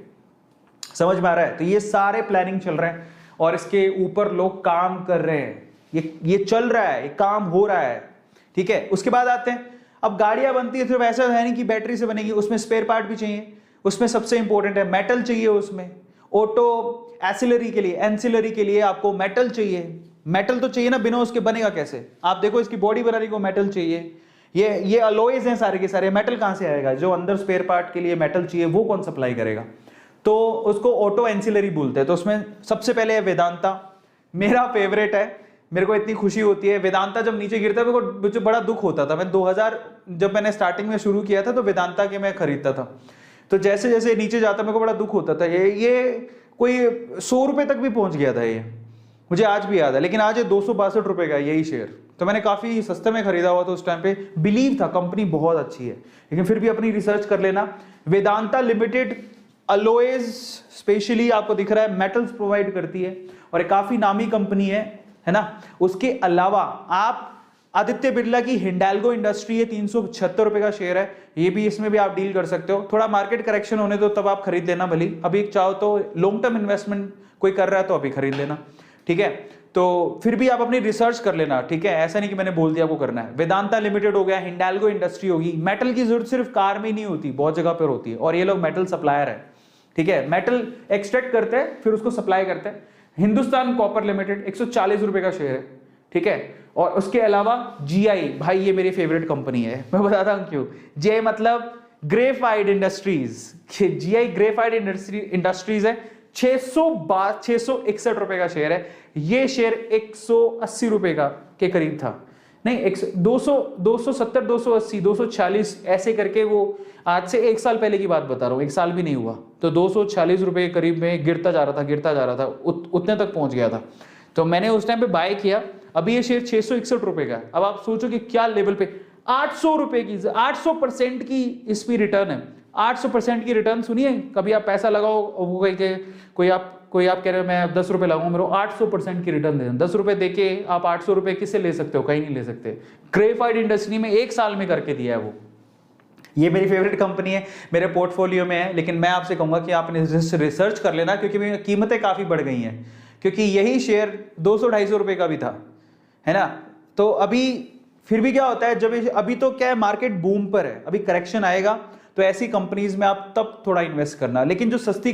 समझ में आ रहा है? तो ये सारे प्लानिंग चल रहे हैं और इसके ऊपर लोग काम कर रहे हैं, ये चल रहा है, ये काम हो रहा है, ठीक है। उसके बाद आते हैं, अब गाड़ियां बनती है सिर्फ ऐसा है नहीं कि बैटरी से बनेगी, उसमें स्पेयर पार्ट भी चाहिए। उसमें सबसे इंपॉर्टेंट है मेटल चाहिए, उसमें ऑटो एसिलरी के लिए, एंसिलरी के लिए आपको मेटल चाहिए। मेटल तो चाहिए ना, बिना उसके बनेगा कैसे? आप देखो इसकी बॉडी बनाने को मेटल चाहिए, ये अलॉयज हैं सारे के सारे, मेटल कहां से आएगा? जो अंदर स्पेयर पार्ट के लिए मेटल चाहिए वो कौन सप्लाई करेगा? तो उसको ऑटो एंसिलरी बोलते हैं। तो उसमें सबसे पहले है वेदांता, मेरा फेवरेट है, मेरे को इतनी खुशी होती है। वेदांता जब नीचे गिरता है मेरे को मुझे बड़ा दुख होता था। मैं 2000 जब मैंने स्टार्टिंग में शुरू किया था तो वेदांता के मैं खरीदता था, तो जैसे जैसे नीचे जाता मेरे को बड़ा दुख होता था। ये कोई 100 रुपए तक भी पहुंच गया था, ये मुझे आज भी याद है। लेकिन आज ये 262 रुपए का यही शेयर, तो मैंने काफी सस्ते में खरीदा हुआ था उस टाइम पे, बिलीव था कंपनी बहुत अच्छी है। लेकिन फिर भी अपनी रिसर्च कर लेना। वेदांता लिमिटेड अलॉयज स्पेशली आपको दिख रहा है मेटल्स प्रोवाइड करती है और एक काफी नामी कंपनी है ना। उसके अलावा आप आदित्य बिरला की हिंडाल्गो इंडस्ट्री है, 376 रुपए का शेयर है, ये भी, इसमें भी आप डील कर सकते हो। थोड़ा मार्केट करेक्शन होने दो तब आप खरीद लेना भली, अभी चाहो तो लॉन्ग टर्म इन्वेस्टमेंट कोई कर रहा है तो अभी खरीद लेना, ठीक है। तो फिर भी आप अपनी रिसर्च कर लेना, ठीक है, ऐसा नहीं कि मैंने बोल दिया आपको करना है। वेदांता लिमिटेड हो गया, हिंडाल्गो इंडस्ट्री होगी। मेटल की जरूरत सिर्फ कार में ही नहीं होती, बहुत जगह पर होती है, और ये लोग मेटल सप्लायर है, ठीक है। मेटल एक्सट्रैक्ट करते हैं फिर उसको सप्लाई करते हैं। हिंदुस्तान कॉपर लिमिटेड 140 रुपए का शेयर है, ठीक है। और उसके अलावा जीआई, भाई ये मेरी फेवरेट कंपनी है, मैं बताता हूं क्यों। जीआई मतलब graphite industries, GI graphite industries है, 661 रुपए का शेयर है। ये शेयर 180 रुपए का के करीब था, नहीं 270, 280, 240 ऐसे करके, वो आज से 1 साल पहले की बात बता रहा हूँ, 1 साल भी नहीं हुआ, तो 240 रुपए के करीब में गिरता जा रहा था, उतने तक पहुंच गया था। तो मैंने उस टाइम पे बाय किया। अभी ये शेयर 661 रुपए का है। अब आप सोचो कि क्या लेवल पे 800 रुपए की, 800% की इसकी रिटर्न है। 800% की रिटर्न सुनिए, कभी आप पैसा लगाओ, कोई आप कह रहे हो मैं 10 रुपए लगाऊं, मेरे को 800% की रिटर्न दे, 10 रुपए देके आप 800 रुपए किससे ले सकते हो? कहीं नहीं ले सकते। ग्रेफाइट इंडस्ट्री में 1 साल में करके दिया है वो। ये मेरी फेवरेट कंपनी है, मेरे पोर्टफोलियो में है, लेकिन मैं आपसे कहूंगा कि आप रिसर्च कर लेना, क्योंकि कीमतें काफी बढ़ गई हैं, क्योंकि यही शेयर 200-250 रुपए का भी था, है ना। तो अभी फिर भी क्या होता है, जब अभी तो क्या है, मार्केट बूम पर है, अभी करेक्शन आएगा तो ऐसी कंपनीज में आप तब थोड़ा इन्वेस्ट करना। लेकिन जो सस्ती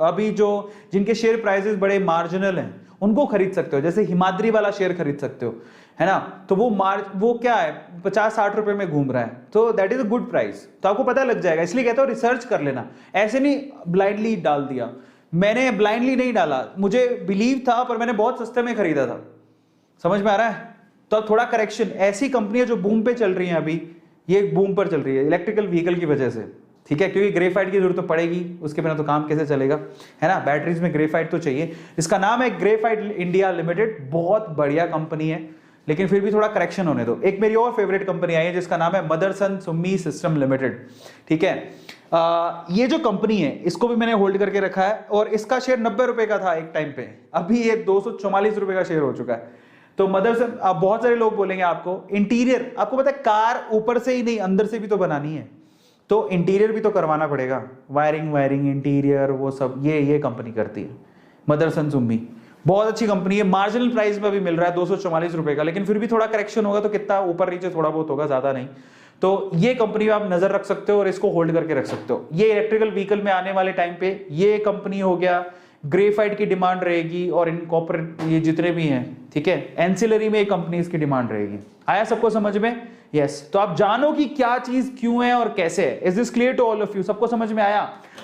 अभी जो जिनके शेयर प्राइसेस बड़े मार्जिनल हैं उनको खरीद सकते हो, जैसे हिमाद्री वाला शेयर खरीद सकते हो, है ना। तो वो क्या है, 50-60 रुपए में घूम रहा है, तो that is a good price, तो आपको पता लग जाएगा। इसलिए कहता हूं रिसर्च कर लेना, ऐसे नहीं ब्लाइंडली डाल दिया। मैंने ब्लाइंडली नहीं डाला, मुझे बिलीव था, पर मैंने बहुत सस्ते में खरीदा था, समझ में आ रहा है। तो अब थोड़ा करेक्शन, ऐसी कंपनियां जो बूम पे चल रही हैं, अभी ये बूम पर चल रही है इलेक्ट्रिकल व्हीकल की वजह से, ठीक है, क्योंकि ग्रेफाइट की जरूरत तो पड़ेगी, उसके बिना तो काम कैसे चलेगा, है ना। बैटरीज में ग्रेफाइट तो चाहिए। इसका नाम है ग्रेफाइट इंडिया लिमिटेड, बहुत बढ़िया कंपनी है, लेकिन फिर भी थोड़ा करेक्शन होने दो। एक मेरी और फेवरेट कंपनी आई है जिसका नाम है मदरसन सुमी सिस्टम लिमिटेड, ठीक है। ये जो कंपनी है इसको भी मैंने होल्ड करके रखा है और इसका शेयर 90 रुपए का था एक टाइम पे, अभी ये 244 रुपए का शेयर हो चुका है। तो मदरसन, आप बहुत सारे लोग बोलेंगे आपको इंटीरियर, आपको पता है कार ऊपर से ही नहीं अंदर से भी तो बनानी है, तो इंटीरियर भी तो करवाना पड़ेगा, वायरिंग इंटीरियर वो सब ये कंपनी करती है मदरसन सुमी। बहुत अच्छी कंपनी है, मार्जिनल प्राइस में भी मिल रहा है 244 रुपए का, लेकिन फिर भी थोड़ा करेक्शन होगा तो कितना ऊपर नीचे थोड़ा बहुत होगा, ज्यादा नहीं। तो ये कंपनी आप नजर रख सकते हो और इसको होल्ड करके रख सकते हो। ये इलेक्ट्रिकल व्हीकल में आने वाले टाइम पे ये कंपनी हो गया, ग्रेफाइट की डिमांड रहेगी और इनकॉर्पोरेट ये जितने भी हैं, ठीक है, एंसिलरी में एक कंपनी की डिमांड रहेगी। आया सबको समझ में? यस। तो आप जानो कि क्या चीज क्यों है और कैसे है। Is this clear to all of you? सबको समझ में आया?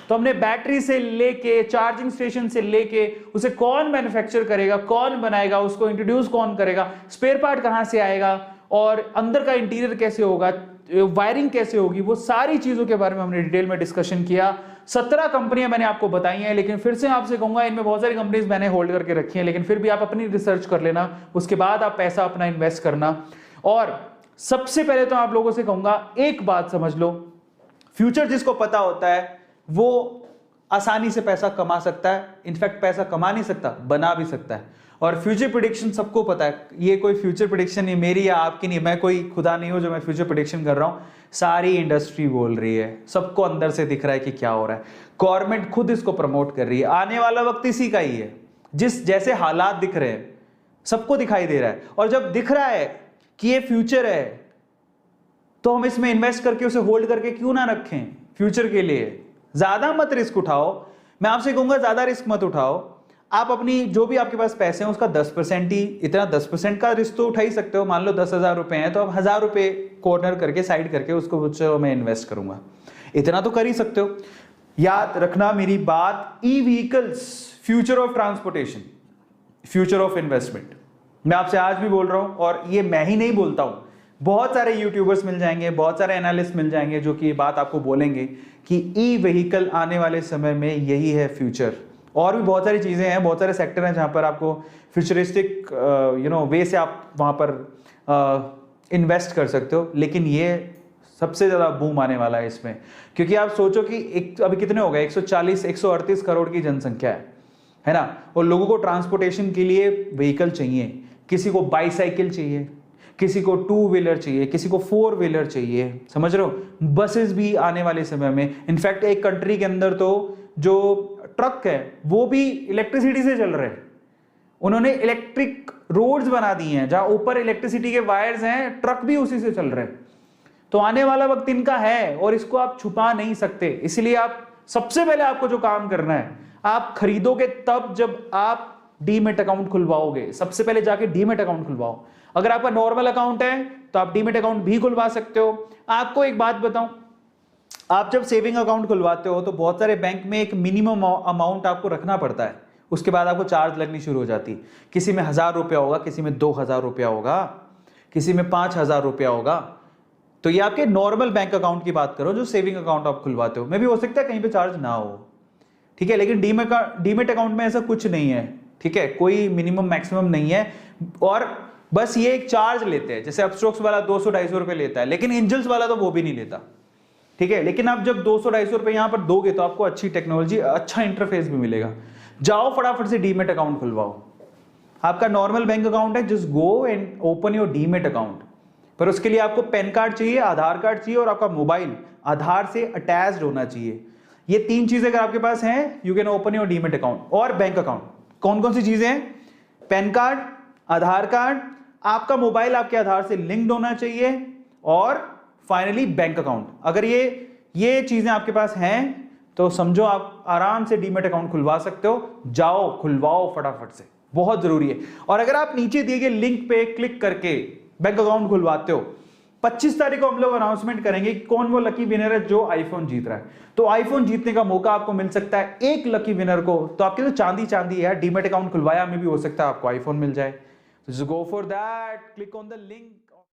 तो हमने बैटरी से लेके चार्जिंग स्टेशन से लेके उसे कौन मैन्युफैक्चर करेगा, कौन बनाएगा, उसको इंट्रोड्यूस कौन करेगा, स्पेयर पार्ट कहां से आएगा और अंदर का इंटीरियर कैसे होगा, वायरिंग कैसे होगी, वो सारी चीजों के बारे में हमने डिटेल में डिस्कशन किया। 17 कंपनियां मैंने आपको बताई हैं, लेकिन फिर से आपसे कहूंगा इनमें बहुत सारी कंपनीज मैंने होल्ड करके रखी हैं, लेकिन फिर भी आप अपनी रिसर्च कर लेना, उसके बाद आप पैसा अपना इन्वेस्ट करना। और सबसे पहले तो आप लोगों से कहूंगा एक बात समझ लो, फ्यूचर जिसको पता होता है वो आसानी से पैसा कमा सकता है, इनफैक्ट पैसा कमा नहीं सकता, बना भी सकता है। और फ्यूचर प्रेडिक्शन सबको पता है, ये कोई फ्यूचर प्रेडिक्शन नहीं मेरी या आपकी नहीं, मैं कोई खुदा नहीं हूं जो मैं फ्यूचर प्रेडिक्शन कर रहा हूं, सारी इंडस्ट्री बोल रही है, सबको अंदर से दिख रहा है कि क्या हो रहा है, गवर्नमेंट खुद इसको प्रमोट कर रही है। आने वाला वक्त इसी का ही है, जिस जैसे हालात दिख रहे हैं सबको दिखाई दे रहा है, और जब दिख रहा है कि ये फ्यूचर है तो हम इसमें इन्वेस्ट करके उसे होल्ड करके क्यों ना रखें फ्यूचर के लिए। ज्यादा मत रिस्क उठाओ, मैं आपसे कहूंगा ज्यादा रिस्क मत उठाओ। आप अपनी जो भी आपके पास पैसे हैं उसका 10% ही, इतना 10% का रिस्क तो उठा ही सकते हो। मान लो 10,000 रुपए हैं तो आप 1,000 रुपए कॉर्नर करके साइड करके उसको चलो मैं इन्वेस्ट करूंगा, इतना तो कर ही सकते हो। याद रखना मेरी बात, e vehicles future of transportation, future of investment, मैं आपसे आज भी बोल रहा हूं, और ये मैं ही नहीं बोलता हूं, बहुत सारे यूट्यूबर्स मिल जाएंगे, बहुत सारे एनालिस्ट मिल जाएंगे जो कि ये बात आपको बोलेंगे कि ई व्हीकल आने वाले समय में यही है फ्यूचर। और भी बहुत सारी चीजें हैं, बहुत सारे सेक्टर हैं जहां पर आपको फ्यूचरिस्टिक वे से आप वहां पर इन्वेस्ट कर सकते हो, लेकिन ये सबसे ज्यादा बूम आने वाला है इसमें, क्योंकि आप सोचो कि अभी कितने हो गए, 138 करोड़ की जनसंख्या है ना, और लोगों को ट्रांसपोर्टेशन के लिए व्हीकल चाहिए, किसी को बाईसाइकिल चाहिए, किसी को 2 व्हीलर चाहिए, किसी को 4 व्हीलर चाहिए, समझ रहे हो। बसेस भी आने वाले समय में, इनफैक्ट एक कंट्री के अंदर तो जो ट्रक है वो भी इलेक्ट्रिसिटी से चल रहे हैं, उन्होंने इलेक्ट्रिक रोड्स बना दी हैं जहां ऊपर इलेक्ट्रिसिटी के वायर्स हैं, ट्रक भी उसी से चल रहे हैं। तो आने वाला वक्त इनका है और इसको आप छुपा नहीं सकते। इसलिए आप सबसे पहले आपको जो काम करना है, आप खरीदोगे तब जब आप डीमेट अकाउंट खुलवाओगे, सबसे पहले जाके डीमेट अकाउंट खुलवाओ। अगर आपका नॉर्मल अकाउंट है तो आप डीमेट अकाउंट भी खुलवा सकते हो। आपको एक बात बताऊं, आप जब सेविंग अकाउंट खुलवाते हो तो बहुत सारे बैंक में एक मिनिमम अमाउंट आपको रखना पड़ता है, उसके बाद आपको चार्ज लगनी शुरू हो जाती है। किसी में 1,000 रुपया होगा, किसी में 2,000 रुपया होगा, किसी में 5,000 रुपया होगा। तो ये आपके नॉर्मल बैंक अकाउंट की बात करो, जो सेविंग अकाउंट आप खुलवाते हो। मे भी हो सकता है कहीं पे चार्ज ना हो, ठीक है, लेकिन डीमेट अकाउंट में ऐसा कुछ नहीं है, ठीक है, कोई मिनिमम मैक्सिमम नहीं है, और बस ये एक चार्ज लेते हैं। जैसे अपस्टॉक्स वाला 200-250 रुपए लेता है, लेकिन एंजल्स वाला तो वो भी नहीं लेता, ठीक है। लेकिन आप जब 200-250 रुपए यहां पर दोगे तो आपको अच्छी टेक्नोलॉजी, अच्छा इंटरफेस भी मिलेगा। जाओ फटाफट से डीमेट अकाउंट खुलवाओ। आपका नॉर्मल बैंक अकाउंट है, just go and open your demat account, पर उसके लिए आपको पैन कार्ड चाहिए, आधार कार्ड चाहिए, और आपका मोबाइल आधार से अटैच्ड होना चाहिए। ये 3 चीजें अगर आपके पास हैं, you can open your demat account. और बैंक अकाउंट कौन कौन सी चीजें हैं? पैन कार्ड, आधार कार्ड, आपका मोबाइल आपके आधार से लिंक्ड होना चाहिए, और फाइनली बैंक अकाउंट। अगर ये चीजें आपके पास हैं तो समझो आप आराम से डीमेट अकाउंट खुलवा सकते हो। जाओ खुलवाओ फटाफट से, बहुत जरूरी है। और अगर आप नीचे दिए गए लिंक पे क्लिक करके बैंक अकाउंट खुलवाते हो, 25 तारीख को हम लोग अनाउंसमेंट करेंगे कि कौन वो लकी विनर है जो आईफोन जीत रहा है। तो आईफोन जीतने का मौका आपको मिल सकता है एक लकी विनर को। तो आपकी तो चांदी है, डीमेट अकाउंट खुलवाया में भी हो सकता है आपको आईफोन मिल जाए। So go for that, click on the link.